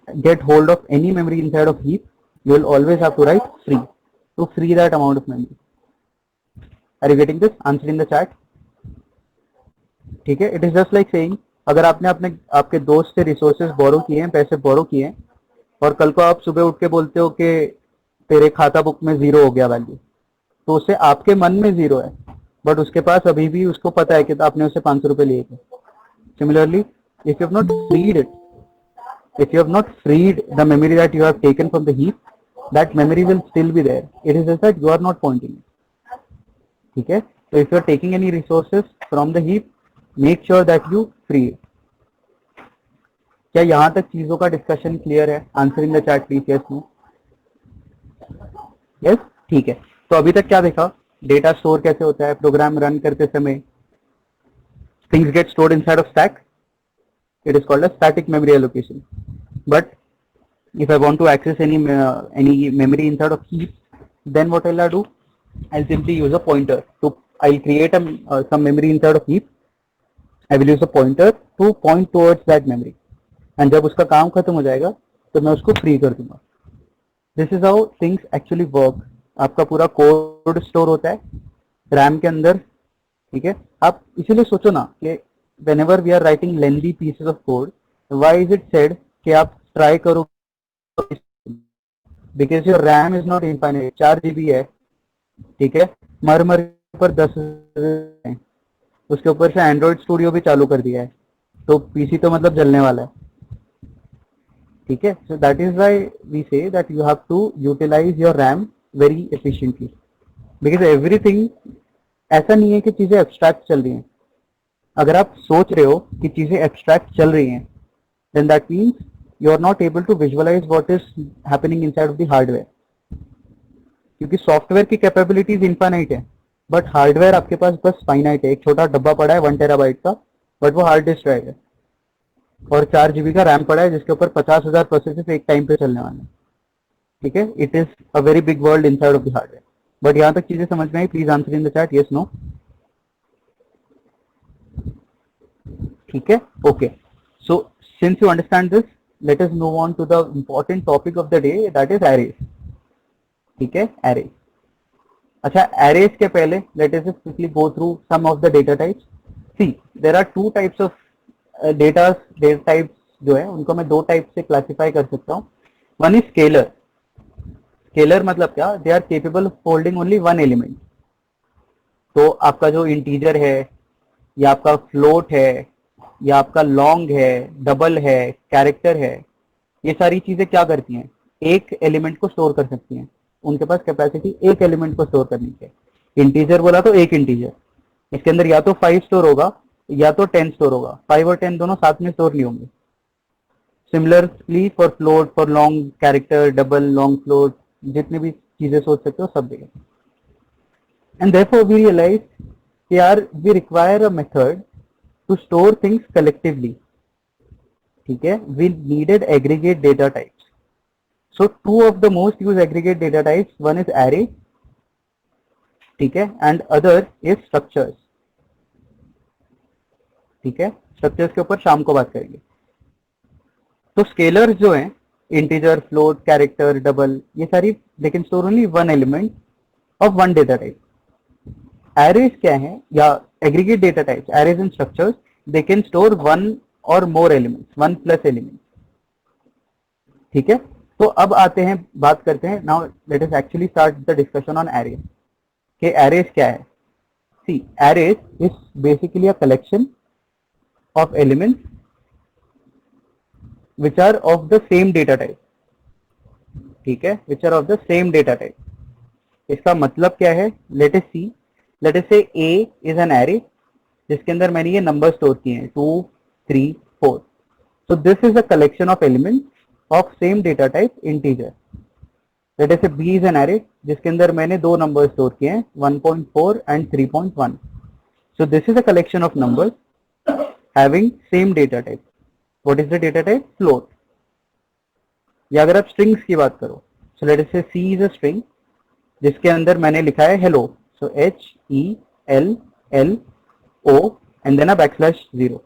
get hold of any memory inside of heap, you will always have to write free to free that amount of memory. Are you getting this? Answer in the chat. ठीक है. It is just like saying अगर आपने आपके दोस्त से resources बोरो किए हैं, पैसे बोरो किए हैं, और कल को आप सुबह उठ के बोलते हो कि तेरे खाता बुक में 0 हो गया वैल्यू, तो उससे आपके मन में 0 है, बट उसके पास अभी भी उसको पता है कि आपने उससे 500 रुपए लिए थे. Similarly, if you have not freed it, if you have not freed the memory that you have taken from the heap, that memory will still be there. It is just that you are not pointing it. ठीक है. So if you are taking any resources from the heap, make sure that you free it. क्या यहाँ तक चीजों का discussion clear है? Answer in the chat please. Yes, no. Yes, ठीक है. तो अभी तक क्या देखा? डेटा स्टोर कैसे होता है, प्रोग्राम रन करते समय things get stored inside of stack. It is called a static memory allocation. But if I want to access any memory inside of heap, then what I'll do? I'll simply use a pointer. So I'll create some memory inside of heap. I will use a pointer to point towards that memory. And जब उसका काम खत्म हो जाएगा तो मैं उसको free कर दूंगा. This is how things actually work. आपका पूरा कोड स्टोर होता है रैम के अंदर. ठीक है. आप इसीलिए सोचो ना कि whenever we are writing lengthy pieces of code, why is it said कि आप ट्राई करो? Because your RAM is not infinite. 4 GB है. ठीक है. मर पर 10 है. उसके ऊपर से एंड्रॉइड स्टूडियो भी चालू कर दिया है, तो पीसी तो मतलब जलने वाला है. ठीक है. So that is why we say that you have to utilise your RAM very efficiently, because everything ऐसा नहीं है कि चीजें एब्स्ट्रैक्ट चल रही हैं. अगर आप सोच रहे हो कि चीजें एब्स्ट्रैक्ट चल रही हैं, then that means you are not able to visualise what is happening inside of the hardware. क्योंकि सॉफ्टवेयर की कैपेबिलिटीज इनफाइनाइट है, बट हार्डवेयर आपके पास बस फाइनाइट है. एक छोटा डब्बा पड़ा है 1 टेराबाइट का, बट वो हार्ड डिस्क ड्राइव है, और 4 GB का रैम पड़ा है जिसके ऊपर 50,000 प्रोसेसेस एक टाइम पे चलने वाले हैं. ठीक है. It is a very big world inside of the hardware. But यहाँ तक चीजें समझ में आई? Please answer in the chat yes, no. ठीक है. Okay. So since you understand this, let us move on to the important topic of the day, that is arrays. ठीक है. एरेज. अच्छा, एरेज के पहले let us quickly go through some of the data types. See, there are 2 types of data types जो है उनको मैं 2 type से क्लासिफाई कर सकता हूँ. One is scalar. स्केलर मतलब क्या? They are capable of holding only 1 element. तो आपका जो इंटीजर है, या आपका फ्लोट है, या आपका लॉन्ग है, डबल है, कैरेक्टर है, ये सारी चीजें क्या करती हैं? एक एलिमेंट को स्टोर कर सकती हैं. उनके पास कैपेसिटी एक एलिमेंट को स्टोर करने की है. इंटीजर बोला तो एक इंटीजर, इसके अंदर या तो 5 स्टोर होगा या तो 10 स्टोर होगा. 5 और 10 दोनों साथ में स्टोर नहीं होंगे. Similarly for float, for long character, double, long float, जितने भी चीजें सोच सकते हो सब जगह. एंड देयरफॉर वी रियलाइज कि यार we require a method to store things collectively. ठीक है. We needed aggregate data types. So 2 of the most used aggregate data types, one is array, ठीक है, and other is structures. ठीक है. Structures के ऊपर शाम को बात करेंगे. तो स्केलर्स जो हैं, इंटीजर, फ्लोट, कैरेक्टर, डबल, ये सारी they can store only 1 element of 1 data type. Arrays क्या है, या aggregate data types, arrays and structures, they can store 1 और मोर एलिमेंट्स, 1+ एलिमेंट्स. ठीक है. तो अब आते हैं, बात करते हैं. Now let us actually start the discussion on arrays. कि एरेज क्या है? See, arrays is basically a collection of elements which are of the same data type. ठीक है, which are of the same data type. इसका मतलब क्या है? Let us see. Let us say A is an array जिसके अंदर मैंने ये नंबर स्टोर किए हैं 2, 3, 4. So this is a collection of elements of same data type integer. Let us say B is an array जिसके अंदर मैंने दो नंबर स्टोर किए हैं 1.4 and 3.1. So this is a collection of numbers having same data type. What is the data type? Float. या अगर आप strings की बात करो, so let us say C is a string जिसके अंदर मैंने लिखा है hello. So HELLO and then a \0.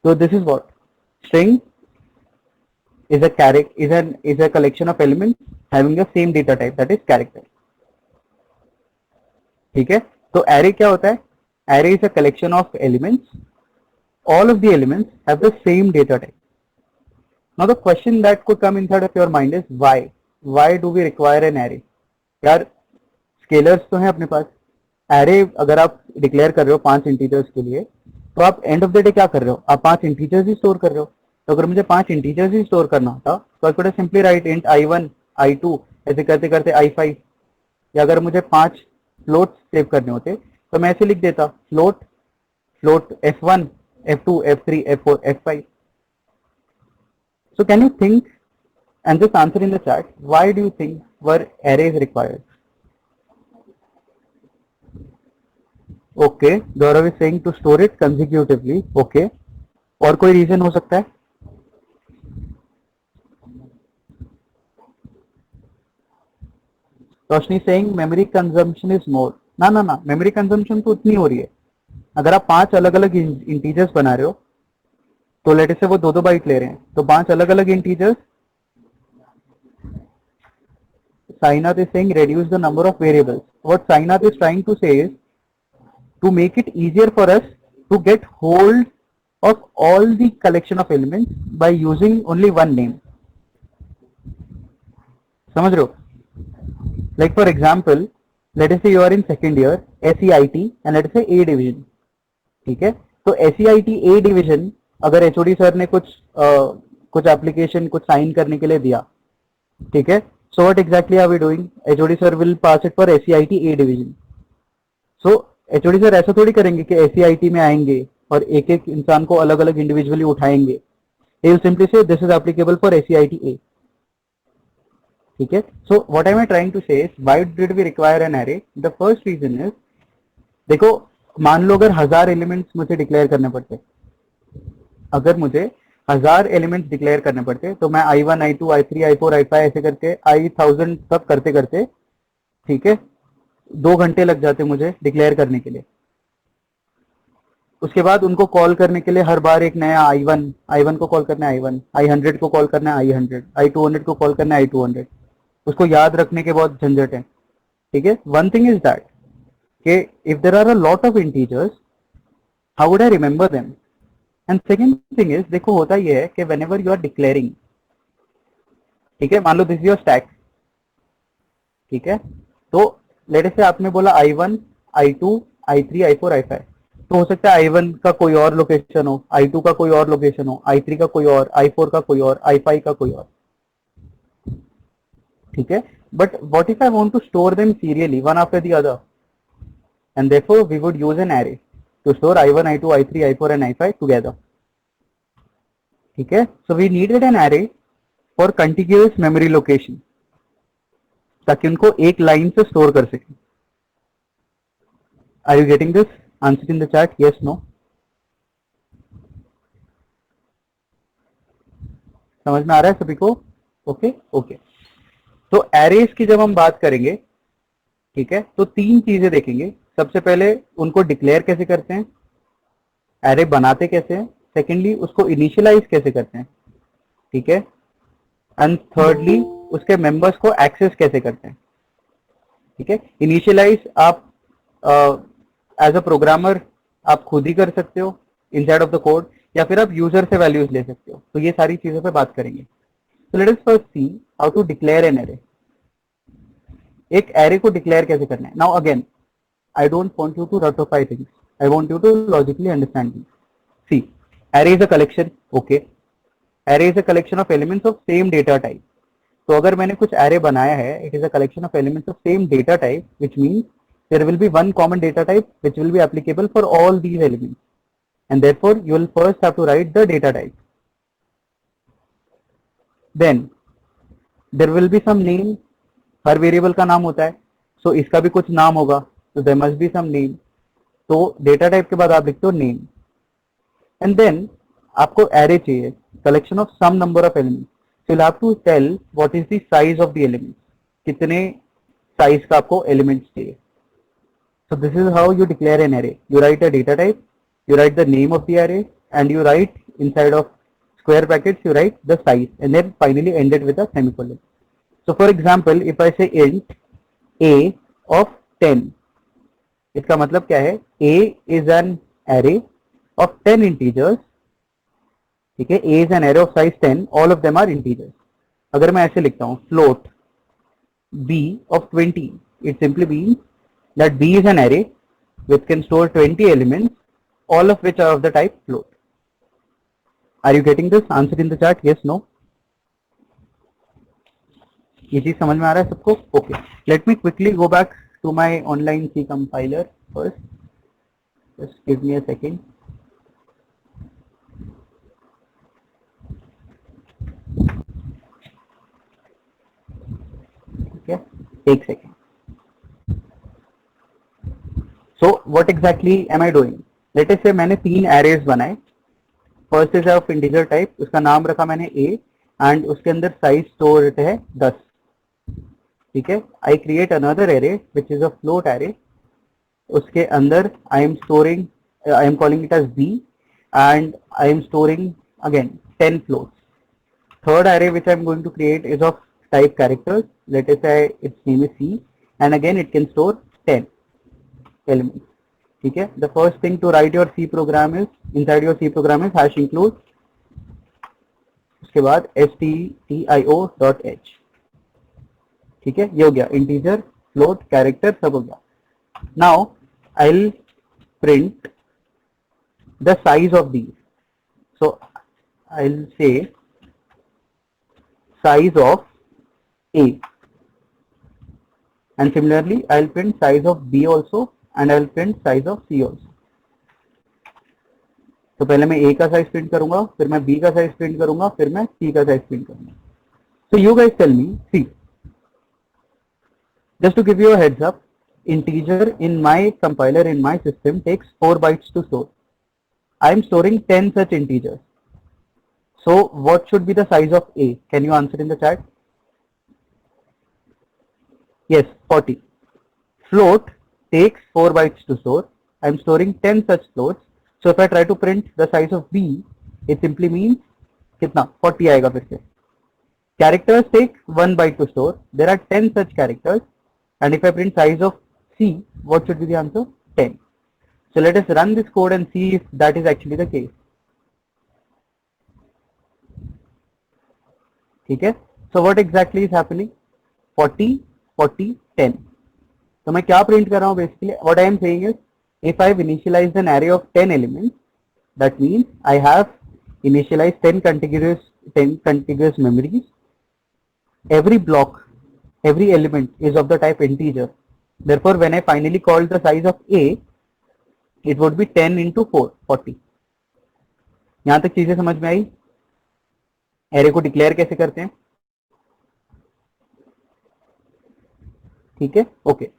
So this is what? String is a collection of elements having the same data type, that is character. ठीक है, तो array क्या होता है? Array is a collection of elements. All of the elements have the same data type. Now the question that could come inside of your mind is why? Why do we require an array? यार scalars तो हैं अपने पास. Array अगर आप declare कर रहे हो 5 integers के लिए, तो आप एंड ऑफ द डे क्या कर रहे हो? आप 5 इंटीजर्स ही स्टोर कर रहे हो. तो अगर मुझे 5 इंटीजर्स ही स्टोर करना होता तो I could simply write int I1 I2 ऐसे करते करते I5. या अगर मुझे 5 फ्लोट सेव करने होते तो मैं ऐसे लिख देता float F1 F2 F3 F4 F5. So can you think and just answer in the chat, why do you think were arrays required? Okay, Gaurav is saying to store it consecutively. Okay, और कोई reason हो सकता है? रोशनी saying memory consumption is more. ना memory consumption तो उतनी हो रही है. अगर आप 5 अलग अलग इंटीजर्स बना रहे हो तो लेट से वो 2-2 बाइट ले रहे हैं, तो 5 अलग अलग integers. Sainath is saying reduce the number of variables. What Sainath is trying to say is to make it easier for us to get hold of all the collection of elements by using only one name. समझ रहे हो? Like for example, let us say you are in second year SEIT and let us say A division. ठीक है, तो SEIT A division अगर HOD sir ने कुछ application कुछ साइन करने के लिए दिया, ठीक है, so what exactly are we doing? HOD sir will pass it for SEIT A division. So HOD sir ऐसा थोड़ी करेंगे कि SEIT में आएंगे और एक एक इंसान को अलग अलग इंडिविजुअली उठाएंगे. He will simply say this is applicable for SEIT A. ठीक है, so what am I trying to say is why did we require an array? The first reason is, देखो मान लो अगर 1000 एलिमेंट्स मुझे डिक्लेयर करने पड़ते, अगर मुझे 1000 एलिमेंट्स डिक्लेयर करने पड़ते तो मैं I1 I2 I3 I4 I5 ऐसे करके I1000 तक करते करते, ठीक है, 2 घंटे लग जाते मुझे डिक्लेयर करने के लिए. उसके बाद उनको कॉल करने के लिए हर बार एक नया I1 को कॉल करना है I1, I100 को कॉल करना है I100, I200 को कॉल करना है I200. उसको याद रखने के बहुत झंझट है. ठीक है, वन थिंग इज दैट कि if there are a lot of integers how would I remember them. And second thing is, देखो होता ये है कि व्हेनेवर यू आर डिक्लेयरिंग, ठीक है, मान लो दिस इज योर स्टैक, ठीक है, तो लेट से आपने बोला I1 I2 I3 I4 I5, तो हो सकता है I1 का कोई और लोकेशन हो, I2 का कोई और लोकेशन हो, I3 का कोई और, I4 का कोई और, I5 का कोई और. ठीक है, but what if I want to store them serially one after the other, and therefore we would use an array to store I1 I2 I3 I4 and I5 together. ठीक है, so we needed an array for continuous memory location, ताकि उनको एक line से store कर सकें. Are you getting this? Answer in the chat, yes no. समझ में आ रहा है सभी को? Okay okay. तो एरेज की जब हम बात करेंगे, ठीक है, तो 3 चीजें देखेंगे. सबसे पहले उनको डिक्लेयर कैसे करते हैं, एरे बनाते कैसे हैं, सेकेंडली उसको इनिशियलाइज कैसे करते हैं, ठीक है, एंड थर्डली उसके मेंबर्स को एक्सेस कैसे करते हैं. ठीक है, इनिशियलाइज आप एज अ प्रोग्रामर आप खुद ही कर सकते हो इनसाइड ऑफ द कोड, या फिर आप यूजर से वैल्यूज ले सकते हो. तो ये सारी चीजों पे बात करेंगे. So let us first see how to declare an array. एक array को declare कैसे करना है. Now again, I don't want you to ratify things. I want you to logically understand things. See, array is a collection. Okay, array is a collection of elements of same data type. तो अगर मैंने कुछ array बनाया है, it is a collection of elements of same data type, which means there will be one common data type which will be applicable for all these elements, and therefore you will first have to write the data type. Then there will be some name. Her variable का नाम होता है, so इसका भी कुछ नाम होगा, so there must be some name. तो डेटा टाइप के बाद आप लिखते हो नेम, एंड देन आपको एरे चाहिए, collection of some number of elements. So you have to tell what is the size of the elements, कितने साइज का आपको एलिमेंट्स चाहिए. So this is how you declare an array. You write a data type, you write the name of the array, and you write inside of square brackets, you write the size, and then finally end it with a semicolon. So for example, if I say int a of 10, इसका मतलब क्या है? A is an array of 10 integers. ठीक है, A is an array of size 10, all of them are integers. अगर मैं ऐसे लिखता हूँ float b of 20, it simply means that B is an array which can store 20 elements, all of which are of the type float. Are you getting this? Answer in the chat, yes, no. ये चीज समझ में आ रहा है सबको? Okay. Let me quickly go back to my online C compiler first. Just give me a second. Okay, एक second. So what exactly am I doing? Let us say मैंने 3 arrays बनाए. First is of integer type, उसका नाम रखा मैंने A, and उसके अंदर size stored है 10. ठीक है, I create another array which is a float array. उसके अंदर I am calling it as B, and I am storing again 10 floats. Third array which I am going to create is of type characters. Let us say its name is C, and again it can store 10 elements. ठीक है, the first thing to write your C program is, inside your C program is hash include, उसके बाद stdio.h. ठीक है, ये हो गया integer, float, character, सब हो गया. Now I'll print the size of these. So I'll say size of A, and similarly I'll print size of B also, and I will print size of C also. तो पहले मैं A का size print करूंगा, फिर मैं B का size print करूंगा, फिर मैं C का साइज प्रिंट करूंगा. So you guys tell me, see, just to give you a heads up, integer in my compiler, in my system, takes 4 bytes to store. I am storing 10 such integers. So what should be the size of A? Can you answer in the chat? Yes, 40. Float takes 4 bytes to store. I am storing 10 such floats. So if I try to print the size of B, it simply means कितना 40 आएगा फिर से. Characters take 1 byte to store. There are 10 such characters, and if I print size of C, what should be the answer? 10. So let us run this code and see if that is actually the case. ठीक है, so what exactly is happening? 40, 40, 10. तो मैं क्या print कर रहा हूँ basically? What I am saying is, if I have initialised an array of 10 elements, that means I have initialized 10 contiguous memories. Every block, every element is of the type integer. Therefore, when I finally called the size of A, it would be 10 into 4, 40. यहाँ तक चीजें समझ में आई? Array को declare कैसे करते हैं? ठीक है, okay.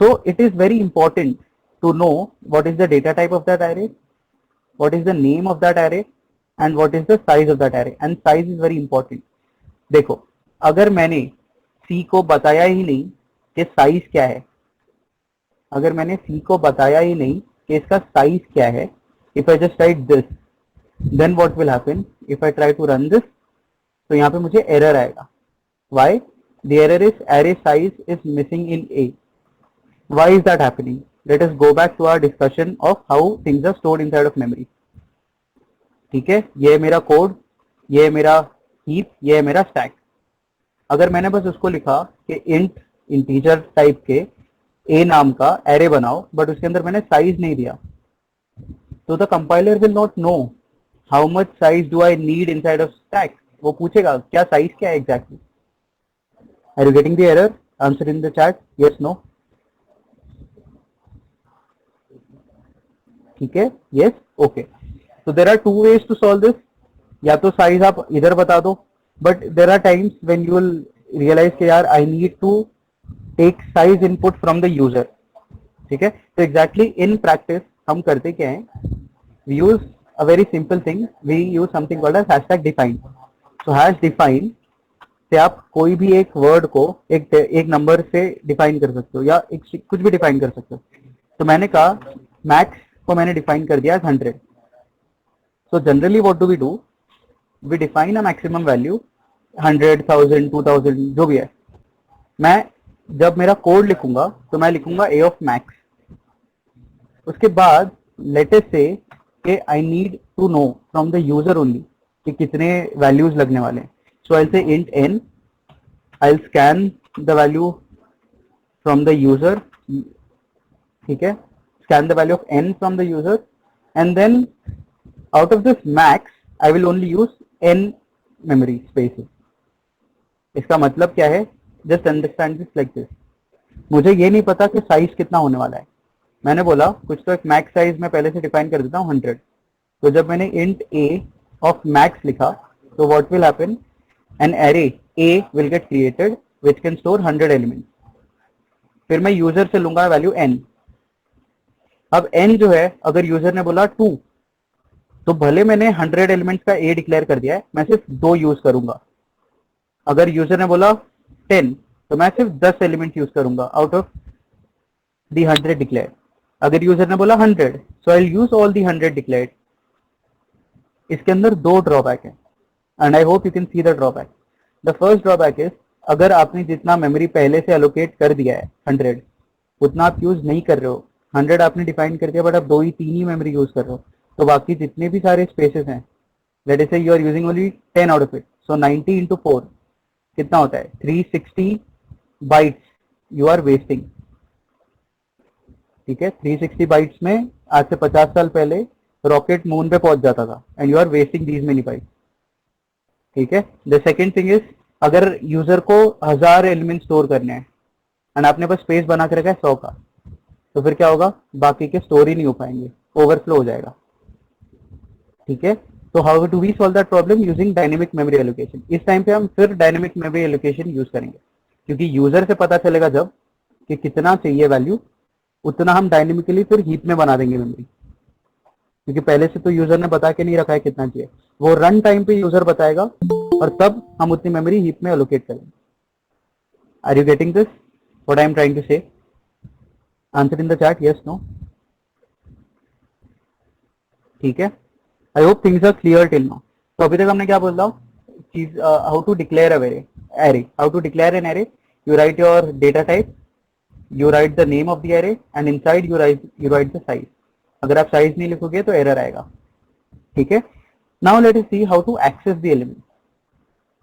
So it is very important to know what is the data type of that array, what is the name of that array, and what is the size of that array. And size is very important. देखो, अगर मैंने C को बताया ही नहीं कि size क्या है, अगर मैंने C को बताया ही नहीं कि इसका साइज क्या है, if I just write this, then what will happen? If I try to run this, तो यहाँ पे मुझे एरर आएगा. Why? The error is array size is missing in A. Why is that happening? Let us go back to our discussion of how things are stored inside of memory. ठीक है, ये है मेरा कोड, ये है मेरा heap, ये है मेरा स्टैक. अगर मैंने बस उसको लिखा कि इंट इंटीजर टाइप के A नाम का एरे बनाओ, बट उसके अंदर मैंने साइज नहीं दिया, तो the compiler will not know how much size do I need inside of stack. वो पूछेगा क्या साइज क्या है exactly. Are you getting the error? Answer in the chat. Yes, no. ठीक है, yes, okay. So there are two ways to solve this. या तो size आप इधर बता दो, but there are times when you will realise कि यार I need to take size input from the user. ठीक है, तो एग्जैक्टली इन प्रैक्टिस हम करते क्या है, we use a very simple thing, we use something called as hashtag define. So hash define से आप कोई भी एक वर्ड को एक नंबर से डिफाइन कर सकते हो, या एक कुछ भी डिफाइन कर सकते हो. तो मैंने कहा मैक्स को मैंने डिफाइन कर दिया 100. So generally what do we do, we define a maximum value 100, 1000, 2000 जो भी है. मैं जब मेरा कोड लिखूंगा तो मैं लिखूंगा a ऑफ मैक्स. उसके बाद लेटेस्ट से कि I need to know from the user only कि कितने वैल्यूज लगने वाले हैं. So I say int n, I scan the value from the user. ठीक है, scan the value of n from the user, and then out of this max I will only use n memory spaces. इसका मतलब क्या है, just understand this like this. मुझे ये नहीं पता कि साइज कितना होने वाला है. मैंने बोला कुछ तो एक मैक्स साइज मैं पहले से डिफाइन कर देता हूँ 100. तो जब मैंने इंट a ऑफ मैक्स लिखा तो what will happen, an array a will get created which can store 100 elements. फिर मैं यूजर से लूंगा वैल्यू n. अब n जो है, अगर यूजर ने बोला 2, तो भले मैंने 100 एलिमेंट्स का a डिक्लेयर कर दिया है, मैं सिर्फ 2 यूज करूंगा. अगर यूजर ने बोला 10, तो मैं सिर्फ 10 एलिमेंट यूज करूंगा आउट ऑफ दी 100 डिक्लेयर. अगर यूजर ने बोला 100, so I will use all the 100 declared. इसके अंदर 2 ड्रॉबैक है, and I hope you can see the drawback. The first drawback is, अगर आपने जितना मेमोरी पहले से एलोकेट कर दिया है 100, उतना आप यूज नहीं कर रहे हो. 100 आपने डिफाइन कर दिया, बट आप 2 ही 3 ही मेमोरी यूज कर रहे हो. तो बाकी जितने भी सारे स्पेसेस हैं, let us say you are using only 10 out of it, so 90 into 4 कितना होता है, 360 बाइट्स यू आर वेस्टिंग. ठीक है, 360 बाइट्स में आज से 50 साल पहले रॉकेट मून पे पहुंच जाता था, and you are wasting these many bytes. ठीक है. द सेकेंड थिंग इज, अगर यूजर को 1000 एलिमेंट स्टोर करने हैं एंड आपने बस स्पेस बना के रखा है 100 का, तो फिर क्या होगा, बाकी के स्टोर ही नहीं हो पाएंगे, ओवरफ्लो हो जाएगा. ठीक है. तो how do we solve that problem, using dynamic memory allocation. इस टाइम पे हम फिर डायनेमिक मेमोरी एलोकेशन यूज करेंगे, क्योंकि यूजर से पता चलेगा जब कि कितना चाहिए वैल्यू, उतना हम डायनेमिकली फिर हीप में बना देंगे मेमोरी. क्योंकि पहले से तो यूजर ने बता के नहीं रखा है कितना चाहिए, वो रन टाइम पे यूजर बताएगा और तब हम उतनी मेमोरी हीप में एलोकेट करेंगे. Are you getting this, what I am trying to say? Answer in the chat, yes, no. ठीक है, I hope things are clear till now. तो अभी तक हमने क्या बोला, चीज how to declare a array. How to declare an array, you write your data type, you write the name of the array, and inside you write the size. अगर आप size नहीं लिखोगे तो एरर आएगा. ठीक है. Now let us see how to access the element.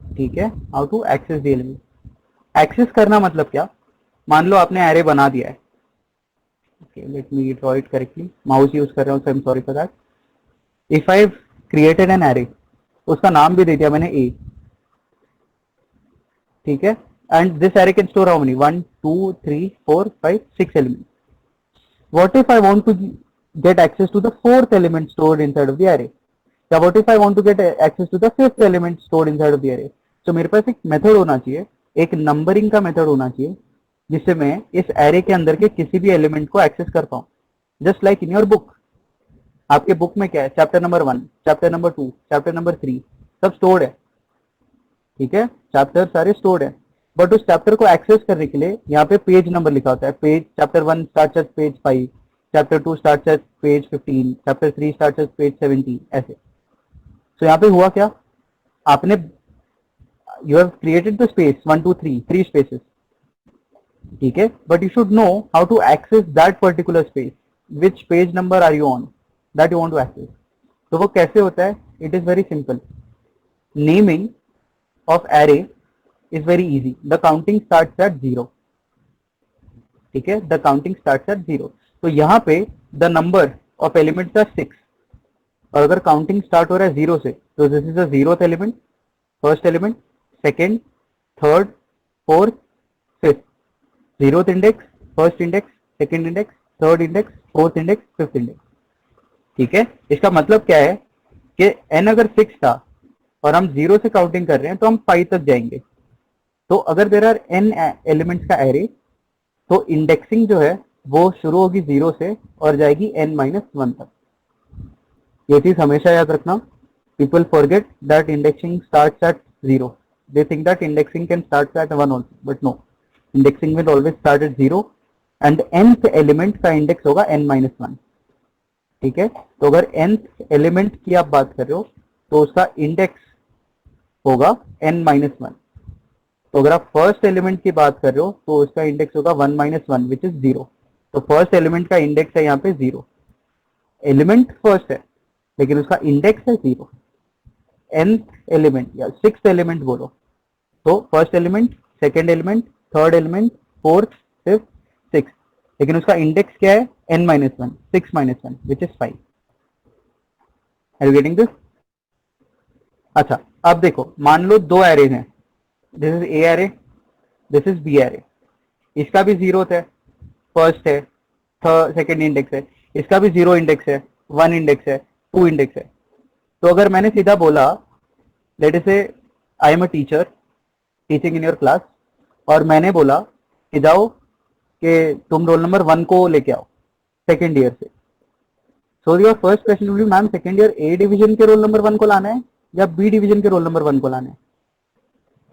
ठीक है, how to access the element. Access करना मतलब क्या, मान लो आपने एरे बना दिया है. Okay, let me draw it correctly. Mouse use कर रहा हूँ, so I am sorry for that. If I created an array, उसका नाम भी दे दिया मैंने ए. ठीक है, and this array can store how many, 1 2 3 4 5 6 elements. What if I want to get access to the 4th element stored inside of the array? या what if I want to get access to the 5th element stored inside of the array? So मेरे पास एक method होना चाहिए, एक numbering का method होना चाहिए, जिससे मैं इस एरे के अंदर के किसी भी एलिमेंट को एक्सेस कर पाऊं. Just like in your book. आपके बुक में क्या है, chapter number 1, chapter number 2, chapter number 3 सब स्टोर्ड है. ठीक है, चैप्टर सारे स्टोर्ड है, बट उस चैप्टर को एक्सेस करने के लिए यहाँ पे पेज नंबर लिखा होता है. Page chapter 1 starts at page 5, chapter 2 starts at page 15, chapter 3 starts at page 17, ऐसे. तो यहाँ पे हुआ क्या, आपने you have created the space 1 2 3 3 spaces. ठीक है, but you should know how to access that particular space, which page number are you on that you want to access. तो वो कैसे होता है, it is very simple. Naming of array is very easy. The counting starts at 0. ठीक है, the counting starts at 0. तो यहाँ पे the number of elements are 6. और अगर काउंटिंग स्टार्ट हो रहा है 0 से, तो this is a 0th element, first element, second, third, fourth, fifth, zeroth index, first index, second index, third index, fourth index, fifth index. ठीक है, इसका मतलब क्या है कि n अगर 6 था और हम 0 से काउंटिंग कर रहे हैं तो हम 5 तक जाएंगे। तो अगर देयर आर n एलिमेंट्स का एरे, तो इंडेक्सिंग जो है वो शुरू होगी 0 से और जाएगी n-1 तक। ये चीज हमेशा याद रखना। People forget that indexing starts at 0. They think that indexing can start at 1 also, but no. Indexing will always start at 0 and nth element का इंडेक्स होगा n-1। ठीक है, तो अगर nth एलिमेंट की आप बात कर रहे हो तो उसका इंडेक्स होगा n-1। तो अगर आप फर्स्ट एलिमेंट की बात कर रहे हो तो उसका इंडेक्स होगा 1-1 विच इज 0। तो फर्स्ट एलिमेंट का इंडेक्स है यहाँ पे 0। एलिमेंट फर्स्ट है लेकिन उसका इंडेक्स है 0। nth एलिमेंट या सिक्स्थ एलिमेंट बोलो तो first element, second element, third element, fourth, fifth, six, लेकिन उसका इंडेक्स क्या है n-1, 6-1 which is 5। Are you getting this? अच्छा, अब देखो, मान लो दो एरेज हैं, this is A array, this is B array. इसका भी 0 है, फर्स्ट है, थर्ड सेकेंड इंडेक्स है, इसका भी 0 इंडेक्स है, 1 इंडेक्स है, 2 इंडेक्स है। तो अगर मैंने सीधा बोला late us say I am a teacher teaching in your class, और मैंने बोला कि जाओ कि तुम रोल नंबर 1 को लेके आओ सेकेंड ईयर से। So your first question will be, ma'am second year A division के रोल नंबर 1 को लाना है या बी डिवीजन के रोल नंबर 1 को लाना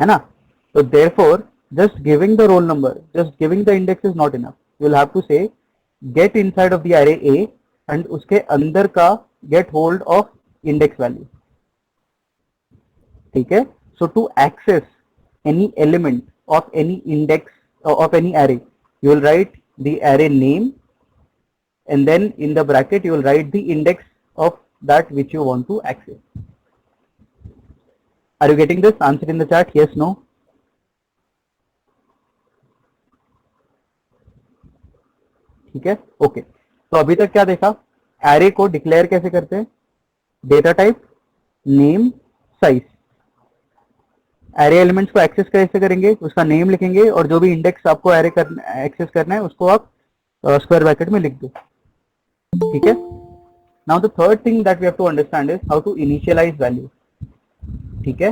है ना? तो therefore just giving the roll number, just giving the index is not enough. You will have to say get inside of the array A and उसके अंदर का get hold of index value. ठीक है, so to access any element of any index of any array, you will write the array name and then in the bracket you will write the index of that which you want to access. Are you getting this? Answer in the chat, yes, no. ठीक है, okay. तो अभी तक क्या देखा, array को declare कैसे करते हैं, data type, name, size. Array elements को एक्सेस कैसे करेंगे, उसका नेम लिखेंगे और जो भी इंडेक्स आपको एरे एक्सेस करना है उसको आप स्क्वायर ब्रैकेट में लिख दो। ठीक है, now the third thing that we have to understand is how to initialise value. ठीक है,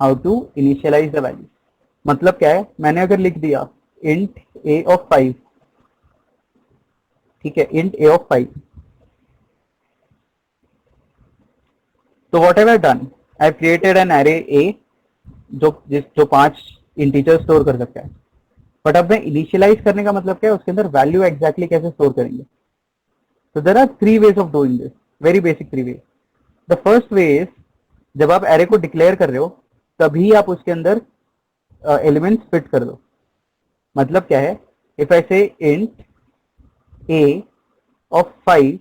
how to initialise the value मतलब क्या है, मैंने अगर लिख दिया इंट ए ऑफ 5, ठीक है, इंट ए ऑफ 5, तो what have I done, I have created an array ए जो 5 इंटीजर स्टोर कर सकता है। बट अब मैं इनिशियलाइज करने का मतलब क्या है, उसके अंदर वैल्यू एग्जैक्टली कैसे स्टोर करेंगे। तो there are 3 ways of doing this, very basic 3 way. The first way is, जब आप एरे को डिक्लेयर कर रहे हो तभी आप उसके अंदर एलिमेंट्स फिट कर दो। मतलब क्या है, if I say int a of 5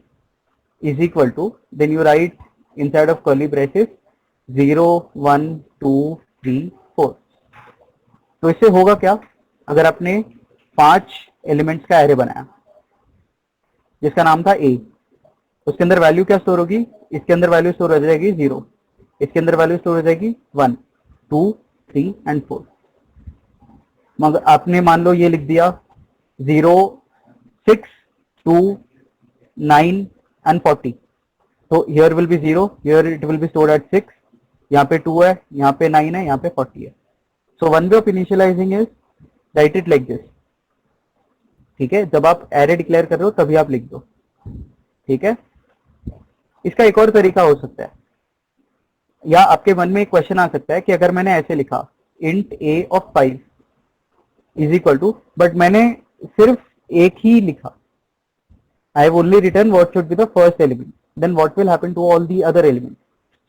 is equal to, then you write inside of curly braces 0, 1, 2, 3, 4। तो इससे होगा क्या, अगर आपने 5 एलिमेंट्स का एरे बनाया जिसका नाम था a, उसके अंदर वैल्यू क्या स्टोर होगी, इसके अंदर वैल्यू स्टोर हो जाएगी 0, इसके अंदर वैल्यू स्टोर हो जाएगी 1, 2, 3 एंड 4। मगर आपने मान लो ये लिख दिया 0, 6, 2, 9 and 40, तो here will be 0, here it will be stored at 6, यहाँ पे 2 है, यहाँ पे 9 है, यहाँ पे 40 है। So one way of initializing is write it like this। ठीक है, जब आप एरे डिक्लेयर कर रहे हो तभी आप लिख दो। ठीक है, इसका एक और तरीका हो सकता है, या आपके मन में एक क्वेश्चन आ सकता है कि अगर मैंने ऐसे लिखा int A of 5 is equal to, but मैंने सिर्फ एक ही लिखा, I have only written what should be the first element, then what will happen to all the other elements?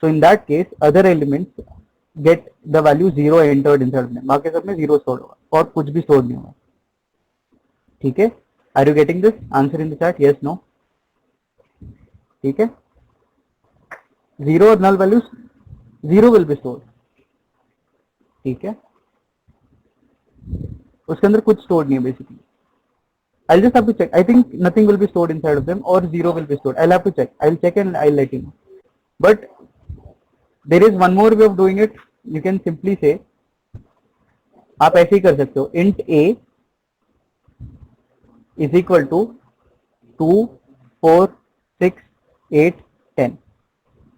So in that case, other elements get the value 0 entered inside them, बाकी सब में 0 stored होगा और कुछ भी stored नहीं होगा। ठीक है, are you getting this? Answer in the chat, yes, no. ठीक है, 0 और null values 0 will be stored। ठीक है, उसके अंदर कुछ stored नहीं है basically। I'll just have to check. I think nothing will be stored inside of them or 0 will be stored. I'll have to check. I'll check and I'll let you know. But there is one more way of doing it. You can simply say आप ऐसे ही कर सकते हो, int a is equal to 2 4 6 8 10।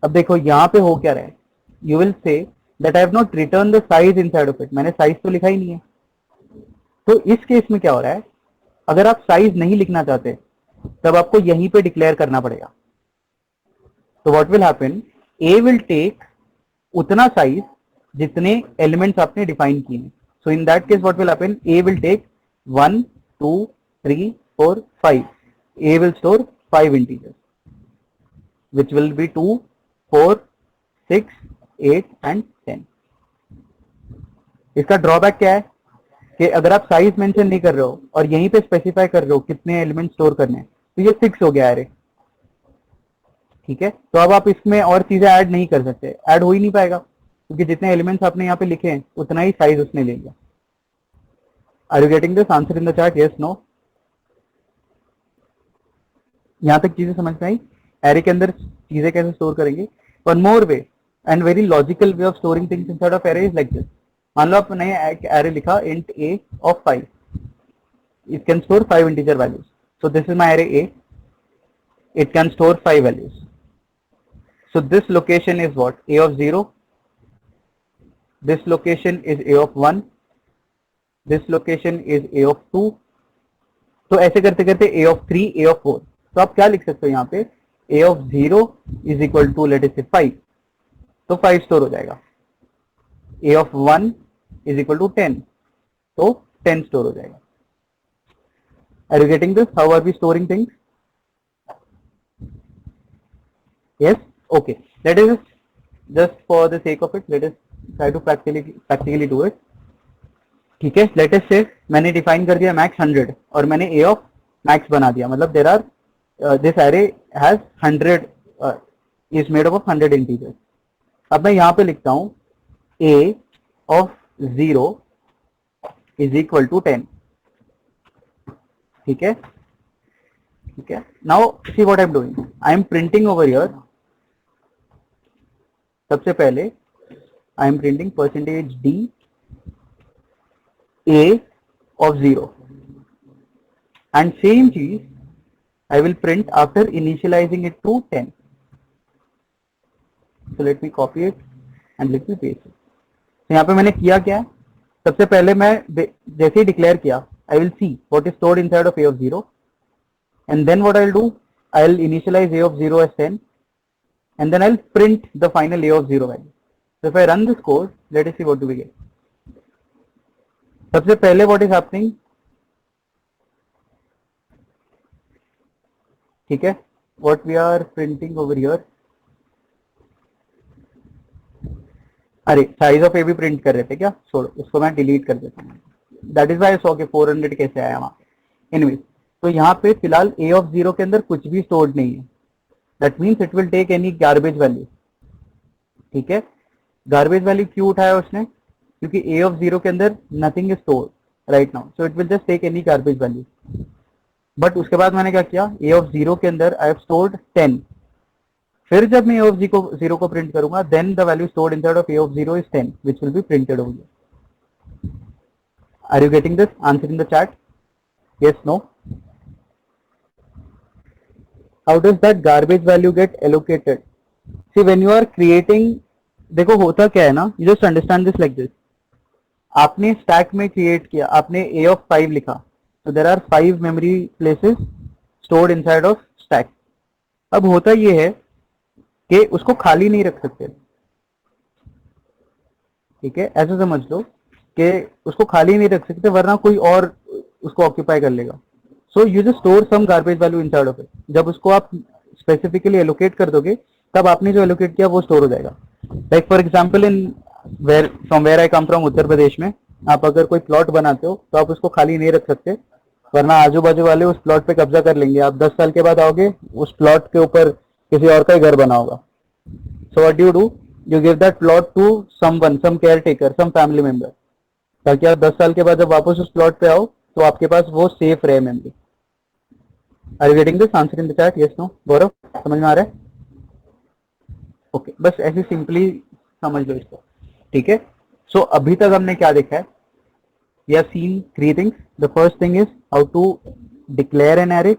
अब देखो यहां पे हो क्या रहा है, you will say that I have not return the size inside of it, मैंने साइज तो लिखा ही नहीं है। तो इस केस में क्या हो रहा है, अगर आप साइज नहीं लिखना चाहते तब आपको यहीं पे डिक्लेयर करना पड़ेगा। तो what will happen, A will take उतना साइज जितने एलिमेंट्स आपने डिफाइन किए हैं। So in that case what will happen, A will take 1 2 3 4 5, A will store 5 integers which will be 2 4 6 8 and 10। इसका ड्रॉबैक क्या है कि अगर आप साइज मेंशन नहीं कर रहे हो और यहीं पे स्पेसिफाई कर रहे हो कितने एलिमेंट स्टोर करने हैं, तो ये 6 हो गया एरे, ठीक है। तो अब आप इसमें और चीजें ऐड नहीं कर सकते, ऐड हो ही नहीं पाएगा क्योंकि जितने एलिमेंट्स आपने यहाँ पे लिखे हैं उतना ही साइज उसने ले लिया। Are you getting this, answer in the chat, yes no. यहां तक चीजें समझ में आई, एरे के अंदर चीजें कैसे स्टोर करेंगे। One more way and very logical way of storing things inside of array is like this. मान लो आपने एक एरे लिखा int a of 5, it can store 5 integer values, so this is my array a, it can store 5 values, so this location is what, a of 0, this location is a of 1, this location is a of 2, तो ऐसे करते करते a of 3 a of 4। तो आप क्या लिख सकते हो यहाँ पे, a of 0 is equal to let us say 5, तो 5 स्टोर हो जाएगा। a of 1 is equal to 10, तो 10 स्टोर हो जाएगा। Are you getting this? How are we storing things? Yes? Okay. Let us just for the sake of it, let us try to practically do it. ठीक है, let us say मैंने define कर दिया max 100 और मैंने a of max बना दिया, मतलब there are this array has 100 is made up of 100 integers। अब मैं यहाँ पे लिखता हूँ a of 0 is equal to 10, ठीक है, ठीक है। Now see what I am doing, I am printing over here, सबसे पहले I am printing percentage d a of 0 and same चीज I will print after initializing it to 10। So let me copy it and let me paste it। तो यहाँ पे मैंने किया क्या है, सबसे पहले मैं जैसे ही डिक्लेयर किया I will see what is stored inside of a of 0 and then what I will do, I will initialize a of 0 as 10 and then I will print the final a of 0 value। So if I run this code, let us see what do we get। सबसे पहले what is happening, ठीक है, what we are printing over here, अरे size of ए भी print कर रहे थे क्या, छोड़ो उसको मैं डिलीट कर देता हूँ, दैट इज वाई 100 के 400 कैसे आया वहां पे। एनीवेज, तो यहाँ पे फिलहाल a of 0 के अंदर कुछ भी स्टोर्ड नहीं है, that means it will take any garbage value, ठीक है। गार्बेज वैल्यू क्यों उठाया उसने, क्योंकि a of 0 के अंदर nothing is stored right now, so it will just take any garbage value. But उसके बाद मैंने क्या किया, a of 0 के अंदर आई हैव स्टोर्ड 10, फिर जब मैं a of 0 को प्रिंट करूंगा then the value stored inside of a of 0 is 10 which will be printed over here। Are you getting this? Answer in the chat, yes, no। How does that garbage value get allocated? See when you are creating, देखो होता क्या है ना, you just understand this like this, आपने stack में create किया, आपने a of 5 लिखा, so there are 5 memory places stored inside of stack। अब होता ये है कि उसको खाली नहीं रख सकते, ठीक है, ऐसा समझ लो कि उसको खाली नहीं रख सकते वरना कोई और उसको ऑक्यूपाई कर लेगा। So you just store some garbage value inside of it, जब उसको आप स्पेसिफिकली एलोकेट कर दोगे तब आपने जो एलोकेट किया वो स्टोर हो जाएगा। Like for example in from where I come from Uttar Pradesh में, आप अगर कोई प्लॉट बनाते हो तो आप उसको खाली नहीं रख सकते वरना आजू बाजू वाले उस प्लॉट पे कब्जा कर लेंगे, आप 10 साल के बाद आओगे उस प्लॉट के ऊपर किसी और का ही घर बना होगा। So what do, you give that plot to someone, some caretaker, some family member, ताकि आप 10 साल के बाद जब वापस उस प्लॉट पे आओ तो आपके पास वो सेफ रहे memory. Are you getting this? Answer in the chat, yes no. Gaurav समझ में आ रहा है? ओके, बस ऐसे सिंपली समझ लो इसको, ठीक है। सो अभी तक हमने क्या देखा है, we have seen three things. The first thing is how to declare an array,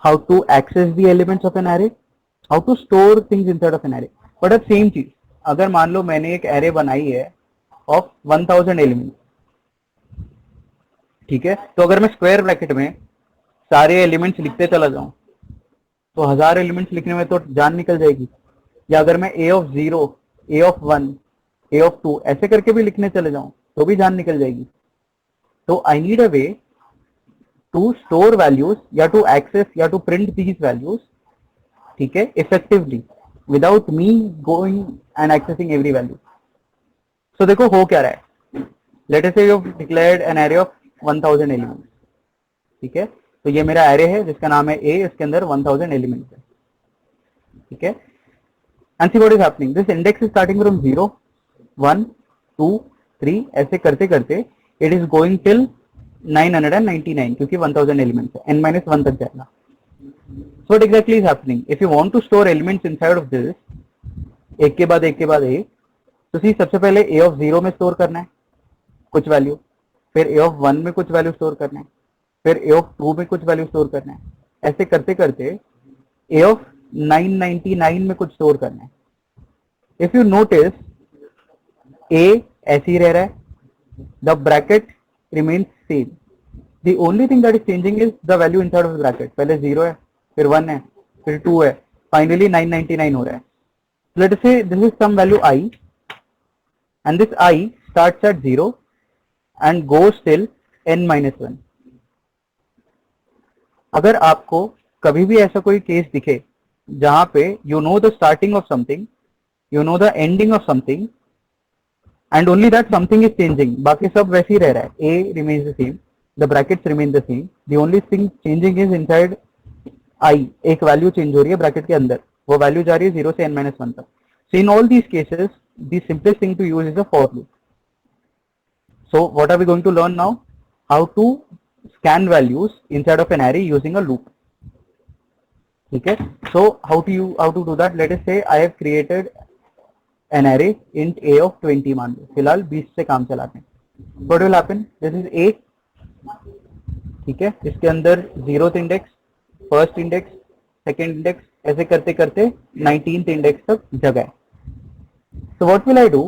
how to access the elements of an array, how to store things inside of an array. But अब same चीज, अगर मान लो मैंने एक array बनाई है of 1000 element, ठीक है, तो अगर मैं स्क्वायर ब्रैकेट में सारे एलिमेंट्स लिखते चला जाऊं तो 1000 एलिमेंट्स लिखने में तो जान निकल जाएगी. या अगर मैं a of 0, a of 1, a of 2 ऐसे करके भी लिखने चले जाऊं तो भी जान निकल जाएगी. तो I need a way to store values या टू एक्सेस या टू प्रिंट दीज वैल्यूज, ठीक है, effectively without me going and accessing every value. So देखो हो क्या रहा है. Let us say you have declared an array of 1000 elements, ठीक है. तो ये मेरा एरे है जिसका नाम है ए, इसके अंदर 1000 एलिमेंट्स है, ठीक है. And see what is happening, this index is starting from 0, 1, 2, 3 ऐसे करते करते इट इज गोइंग टिल 999 क्योंकि 1000 एलिमेंट्स है, n-1 तक जाएगा. So what exactly is happening? If you want to store elements inside of this, एक के बाद एक, तो सी सबसे पहले a of 0 में स्टोर करना है कुछ वैल्यू, फिर a of 1 में कुछ वैल्यू स्टोर करना है, फिर a of 2 में कुछ वैल्यू स्टोर करना है. ऐसे करते करते a of 999 में कुछ स्टोर करना है. If you notice, a ऐसे ही रह रहा है, the bracket remains same. The only thing that is changing is the value inside of the bracket. पहले 0 है, फिर 1 है, फिर 2 है, finally 999 हो रहा है. Let us say this is some value I, and this I starts at 0 and goes till n-1. अगर आपको कभी भी ऐसा कोई केस दिखे जहां पे you know the starting of something, you know the ending of something, and only that something is changing, बाकी सब वैसे ही रह रहा है, a remains the same, the brackets remain the same, the only thing changing is inside I, एक value change हो रही है ब्रैकेट के अंदर, वो वैल्यू जा रही है 0 से n-1 तक. So in all these cases, the simplest thing to use is a for loop. So what are we going to learn now? How to scan values inside of an array using a loop. ठीक है. So how to do that? Let us say I have created an array int a of 20 मान लो, फिलहाल 20 से काम चलाते हैं. What will happen? This is a, ठीक है, इसके अंदर 0th index, first index, second index, ऐसे करते करते 19th इंडेक्स तक जगह है. So what will I do?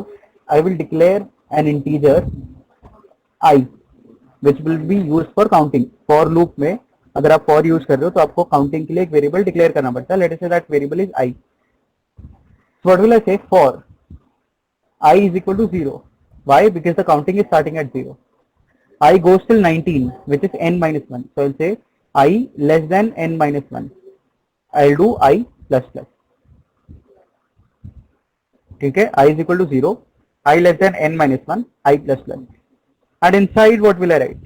I will declare an integer I which will be used for counting. For loop में अगर आप for यूज कर रहे हो तो आपको काउंटिंग के लिए एक वेरिएबल डिक्लेयर करना पड़ता है. Let us say that variable is I. So what will I say? For I is equal to 0. Why? Because the counting is starting at 0. I goes till 19, which is n-1. So I'll say I less than n-1. I'll do I plus plus. ठीक है, I is equal to 0, I less than n-1, I plus plus. And inside what will I write?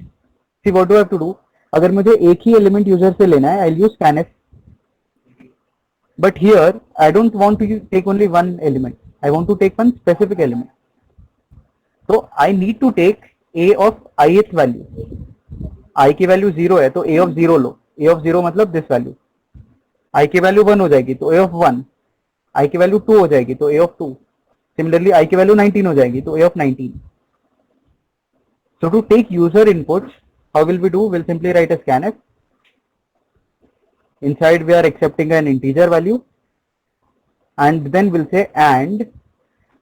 See what do I have to do? अगर मुझे एक ही element user से लेना है, I'll use scanf. But here I don't want to take only one element. I want to take one specific element. So I need to take a of ith value. I की value 0 है तो a of 0 low. a of 0 मतलब this value. I की value 1 हो जाएगी तो a of 1. I की value 2 हो जाएगी तो a of 2. Similarly I की वैल्यू 19 हो जाएगी तो a of 19. So to take user inputs, how will we do? We'll simply write a scanf. Inside we are accepting an integer value, and then we'll say and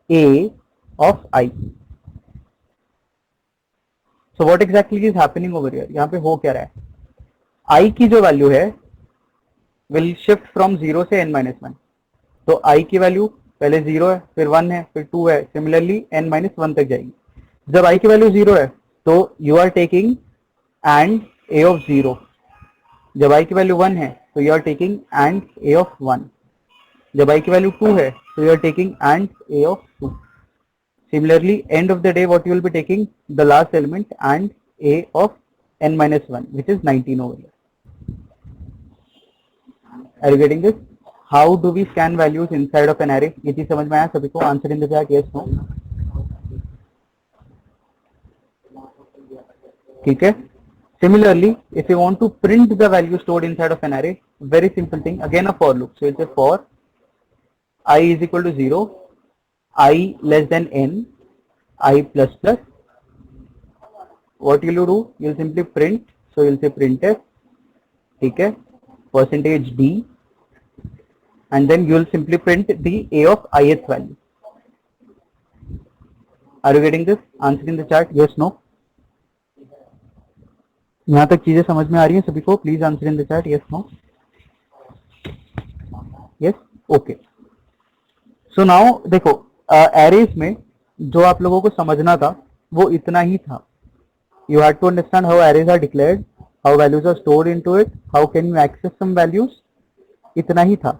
a of I. So what exactly is happening over here? यहाँ पे हो क्या रहा है? I की जो value है will shift from 0 से n-1. तो I की वैल्यू पहले 0 है, फिर 1 है, फिर 2 है, सिमिलरली n-1 तक जाएगी. जब I की वैल्यू 0 है तो you are taking and a of 0. जब I की वैल्यू 1 है तो you are taking and a of 1. जब I की वैल्यू 2 है तो you are taking and a of 2. Similarly, end of the day, what you will be taking? The last element and a of n-1, which is 19 over here. Are you getting this? How do we scan values inside of an array? ये चीज समझ में आया सभी को? Answer in the chat, yes, no. ठीक है. Similarly, if you want to print the value stored inside of an array, very simple thing. Again, a for loop. So it's a for I is equal to 0, I less than n, I plus plus, what will you do? You'll simply print, so you'll say printf, ठीक है, percentage d, and then you'll simply print the a of ith value. Are you getting this? Answer in the chat, yes, no. यहाँ तक चीजें समझ में आ रही हैं सभी को? Please answer in the chat, yes, no, yes, okay. So now देखो, एरेज में जो आप लोगों को समझना था वो इतना ही था. You had to understand how arrays are declared, how values are stored into it, how can you access some values, इतना ही था.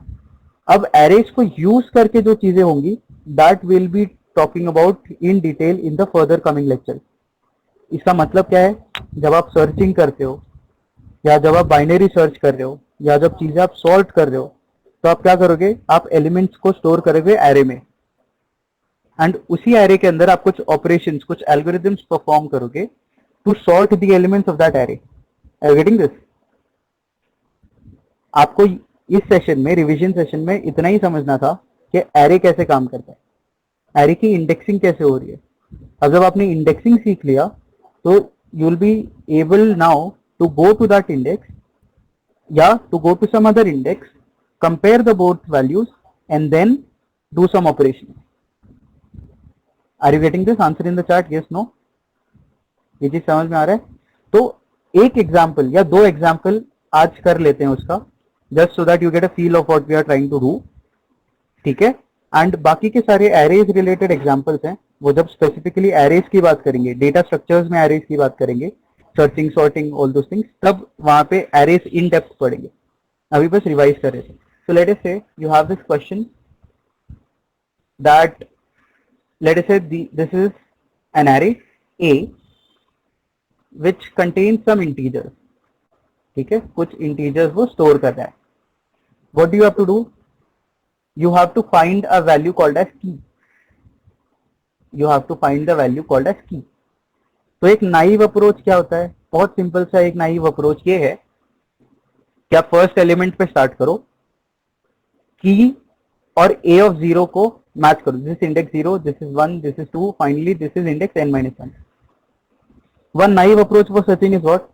अब एरेज को यूज करके जो चीजें होंगी that will B talking about in detail in the further coming lecture. इसका मतलब क्या है? जब आप सर्चिंग करते हो या जब आप बाइनरी सर्च कर रहे हो या जब चीजें आप सॉर्ट कर रहे हो तो आप क्या करोगे? आप एलिमेंट्स को स्टोर करोगे एरे में, एंड उसी एरे के अंदर आप कुछ ऑपरेशंस, कुछ एल्गोरिथम्स परफॉर्म करोगे to sort the elements of that array. Are you getting this? आपको इस सेशन में, रिवीजन सेशन में इतना ही समझना था कि एरे कैसे काम करता है, एरे की इंडेक्सिंग कैसे हो रही है. अब जब आपने इंडेक्सिंग सीख लिया तो you will be able now to go to that index, yeah, to go to some other index, compare the both values and then do some operations. Are you getting this? Answer in the chat, yes, no. ये चीज समझ में आ रहा है? तो एक example या दो एग्जाम्पल आज कर लेते हैं उसका, just so that you get a feel of what we are trying to do, ठीक है. एंड बाकी के सारे एरेज रिलेटेड एग्जाम्पल्स हैं, वो जब स्पेसिफिकली एरेज की बात करेंगे, डेटा स्ट्रक्चर्स में एरेज की बात करेंगे, searching, sorting, all those things, तब वहां पे एरेज इन डेप्थ पढ़ेंगे. अभी बस रिवाइज कर रहे थे. सो let us say you have this question that, let us say this is an array A which contains some integers, ठीक है, कुछ इंटीजर्स वो स्टोर कर रहा है. What do you have to do? You have to find a value called as key. You have to find the value called as key. तो एक naive approach क्या होता है? बहुत सिंपल सा एक नाइव अप्रोच ये है कि आप फर्स्ट एलिमेंट पे स्टार्ट करो, की और a ऑफ 0 को मैच करो. This is index 0, this is 1, this is 2, finally this is index n-1. One naive approach for searching is what?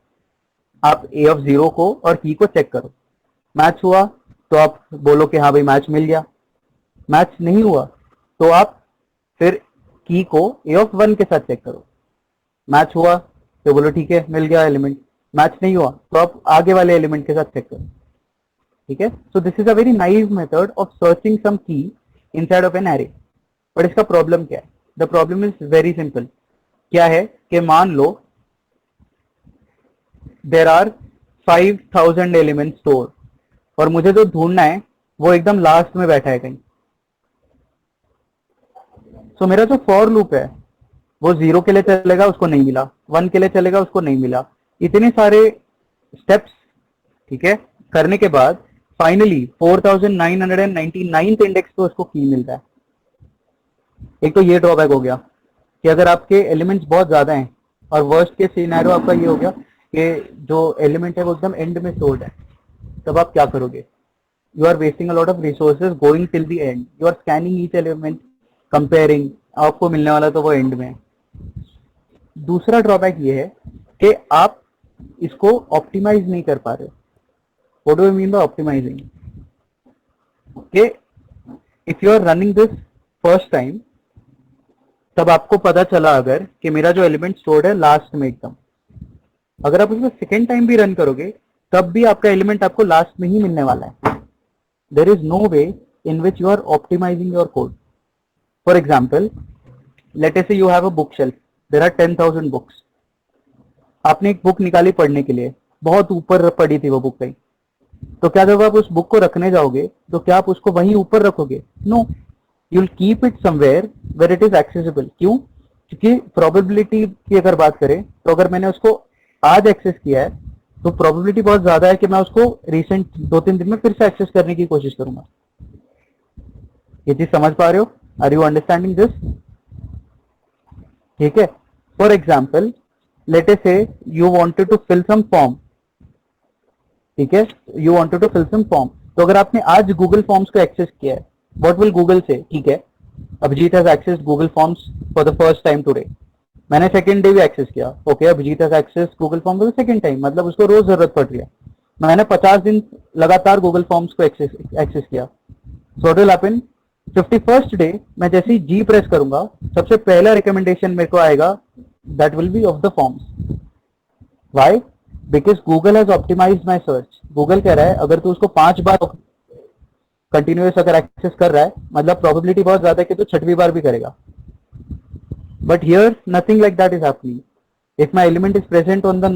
आप a ऑफ 0 को और की को चेक करो, मैच हुआ तो आप बोलो कि हाँ भाई मैच मिल गया. मैच नहीं हुआ तो आप फिर की को a ऑफ 1 के साथ चेक करो. मैच हुआ तो बोलो ठीक है मिल गया एलिमेंट. मैच नहीं हुआ तो आप आगे वाले एलिमेंट के साथ चेक करो, ठीक है. So this is a very naive method of searching some key inside of an array. But इसका प्रॉब्लम क्या है? The problem is very simple. क्या है कि मान लो देर आर 5000 एलिमेंट स्टोर और मुझे जो ढूंढना है वो एकदम लास्ट में बैठा है कहीं. सो मेरा जो फॉर लूप है वो 0 के लिए चलेगा, उसको नहीं मिला, 1 के लिए चलेगा, उसको नहीं मिला. इतने सारे स्टेप्स, ठीक है, करने के बाद फाइनली 4999 इंडेक्स पे उसको की मिल रहा है. एक तो ये ड्रॉबैक हो गया कि अगर आपके एलिमेंट्स बहुत ज्यादा हैं और वर्स्ट के सिनेरियो आपका ये हो गया कि जो एलिमेंट है वो एकदम एंड में स्टोर्ड है, तब आप क्या करोगे? You are wasting a lot of resources going till the end. You are scanning each element, comparing, आपको मिलने वाला तो वो एंड में है. दूसरा ड्रॉबैक ये है कि आप इसको ऑप्टिमाइज नहीं कर पा रहे हो. What do I mean by optimizing? कि if you are running this first time, तब आपको पता चला अगर कि मेरा जो एलिमेंट स्टोर्ड है लास्ट में एकदम, अगर आप उसको सेकेंड टाइम भी रन करोगे तब भी आपका एलिमेंट आपको लास्ट में ही मिलने वाला है. There is no way in which you are optimizing your code. For example, let us say you have a book shelf, there are 10,000 books. आपने एक बुक निकाली पढ़ने के लिए, बहुत ऊपर पड़ी थी वो बुक कहीं, तो क्या जब आप उस बुक को रखने जाओगे तो क्या आप उसको वहीं ऊपर रखोगे? No, you will keep it somewhere where it is accessible. क्यों? क्योंकि प्रोबेबिलिटी की अगर बात करें तो अगर मैंने उसको आज एक्सेस किया है तो प्रोबेबिलिटी बहुत ज्यादा है कि मैं उसको रिसेंट 2-3 दिन में फिर से एक्सेस करने की कोशिश करूंगा. ये चीज समझ पा रहे हो? Are you understanding this? ठीक है. For example, let us say you wanted to fill some form, ठीक है, you wanted to fill some form. तो अगर आपने आज गूगल फॉर्म्स को एक्सेस किया है, व्हाट विल गूगल से? ठीक है, Abhijit has accessed Google forms for the first time today. मैंने सेकंड डे भी एक्सेस किया, okay Abhijit has access Google form for the second time, मतलब उसको रोज जरूरत पड़ रही है। मैंने 50 दिन लगातार गूगल फॉर्म्स को एक्सेस किया। सो what will happen, 51st day मैं जैसे ही जी प्रेस करूंगा, सबसे पहला रिकमेंडेशन मेरे को आएगा, that will be of the forms. Why? Because Google has optimised my search. Google कह रहा है अगर तू उसको 5 बार कंटिन्यूअस अगर एक्सेस कर रहा है, मतलब प्रोबेबिलिटी बहुत ज्यादा है कि तू छठवीं बार भी करेगा। But here nothing like that is happening. If my element is present on the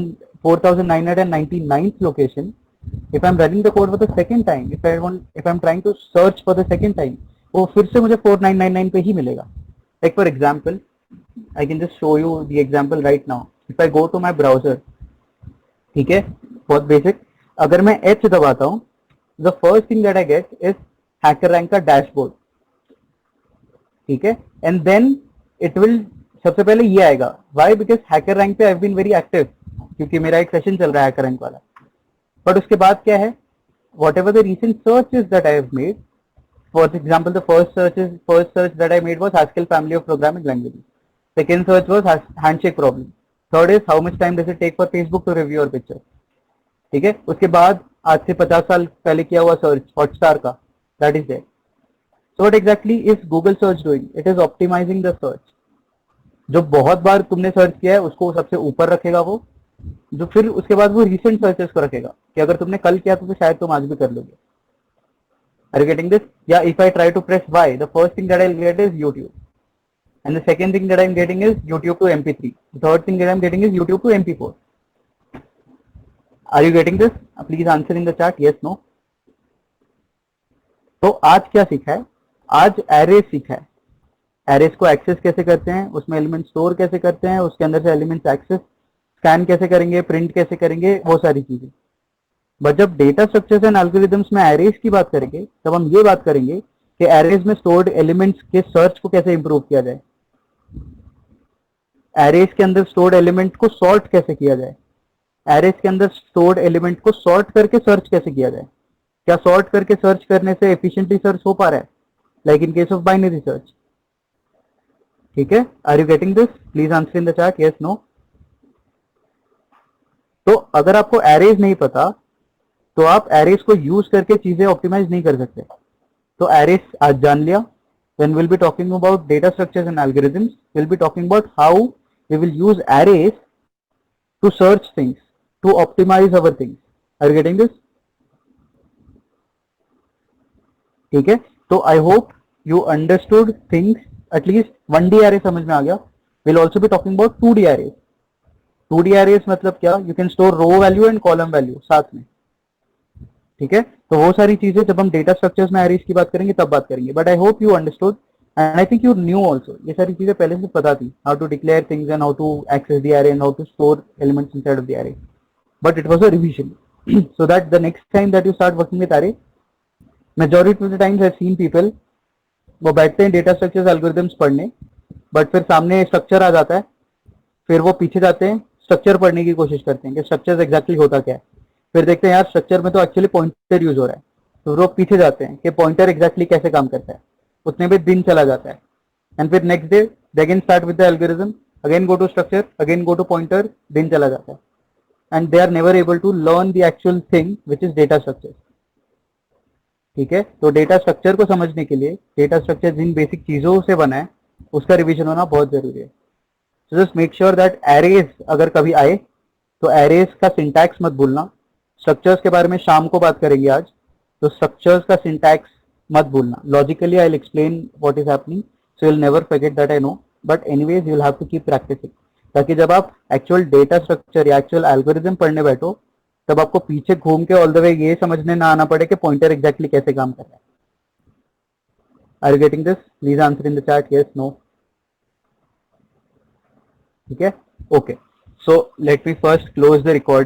4999th location, if I'm running the code for the second time, if I'm trying to search for the second time, वो फिर से मुझे 4999 पे ही मिलेगा। Like for example, I can just show you the example right now. If I go to my browser, ठीक है, बहुत basic, अगर मैं H दबाता हूँ, the first thing that I get is HackerRank का डैशबोर्ड, ठीक है, एंड देन इट विल, सबसे पहले ये आएगा। व्हाई? बिकॉज हैकर रैंक पे I have been very active, क्योंकि मेरा एक सेशन चल रहा है हैकर रैंक वाला। बट उसके बाद क्या है, whatever the recent searches that I have made, for example the first search that I made was Haskell family of programming languages, second search was handshake problem, third is how much time does it take for Facebook to review your picture, ठीक है। उसके बाद आज से 50 साल पहले किया हुआ सर्च हॉटस्टार का, that is there. So what exactly is Google search doing? It is optimizing the search. जो बहुत बार तुमने सर्च किया है उसको सबसे ऊपर रखेगा वो, जो फिर उसके बाद वो recent searches को रखेगा कि अगर तुमने कल किया तो शायद तुम आज भी कर लोगे। Are you getting this? Yeah, if I try to press Y, the first thing that I'll get is YouTube, and the second thing that I'm getting is YouTube to MP3. The third thing that I'm getting is YouTube to MP4. Are you getting this? Please answer in the chat yes, no. तो आज क्या सीखा है? आज arrays सीखा है। Arrays को access कैसे करते हैं, उसमें एलिमेंट स्टोर कैसे करते हैं, उसके अंदर से एलिमेंट्स एक्सेस स्कैन कैसे करेंगे, प्रिंट कैसे करेंगे, वो सारी चीजें। बट जब डेटा स्ट्रक्चर्स एंड एल्गोरिथम्स में एरेज की बात करेंगे, तब हम ये बात करेंगे कि एरेज में स्टोर्ड एलिमेंट्स के सर्च को कैसे इंप्रूव किया जाए, एरेज के अंदर स्टोर्ड एलिमेंट को सॉर्ट कैसे किया जाए, एरेज के अंदर स्टोर्ड एलिमेंट को सॉर्ट करके सर्च कैसे किया जाए। क्या सॉर्ट करके सर्च करने से एफिशिएंटली सर्च हो पा रहा है, like in case of binary search, ठीक है। Are you getting this? Please answer in the chat yes, no. तो अगर आपको एरेज नहीं पता तो आप एरेज को यूज करके चीजें ऑप्टिमाइज नहीं कर सकते। तो एरेज आज जान लिया। When we'll be talking about data structures and algorithms, we'll be talking about how we will use arrays to search things, to optimize our things. Are you getting this? ठीक है, तो I hope you understood things, at least 1D array समझ में आ गया। Will also be talking about 2D arrays. 2D arrays मतलब क्या, you can store row value and column value साथ में, ठीक है। तो वो सारी चीजें जब हम डेटा स्ट्रक्चर्स में एरेज की बात करेंगे तब बात करेंगे। But I hope you understood and I think you knew also, ये सारी चीजें पहले से पता थी, how to declare things and how to access the array and how to store elements inside of the array, but it was a revision so that the next time that you start working with array, majority of the times I've seen people, वो बैठते हैं data structures algorithms पढ़ने, but फिर सामने structure आ जाता है, फिर वो पीछे जाते हैं स्ट्रक्चर पढ़ने की कोशिश करते हैं कि स्ट्रक्चर एग्जैक्टली होता क्या है, फिर देखते हैं यार स्ट्रक्चर में तो एक्चुअली पॉइंटर यूज हो रहा है, तो वो पीछे जाते हैं कि पॉइंटर एग्जैक्टली कैसे काम करता है, उतने में दिन चला जाता है, एंड फिर next day they again start with the algorithm, again go to structure, again go to pointer, दिन चला जाता है, and they are never able to learn the actual thing which is data structure, ठीक है। तो data structure को समझने के लिए, डेटा स्ट्रक्चर जिन बेसिक चीजों से बना है उसका रिवीजन होना बहुत जरूरी है। So just make sure that arrays अगर कभी आए तो एरेज का सिंटैक्स मत भूलना। स्ट्रक्चर्स के बारे में शाम को बात करेंगे आज, तो स्ट्रक्चर्स का सिंटैक्स मत भूलना। Logically I will explain what is happening, so you will never forget that, I know, but anyways you will have to keep practicing, ताकि जब आप एक्चुअल डेटा स्ट्रक्चर या एक्चुअल एल्गोरिथम पढ़ने बैठो तब आपको पीछे घूम के ऑल द वे ये समझने ना आना पड़े कि पॉइंटर एग्जैक्टली कैसे काम कर रहा है। Are you getting this? Please answer in the chat yes, no. ठीक है, okay, so let me first close the recording.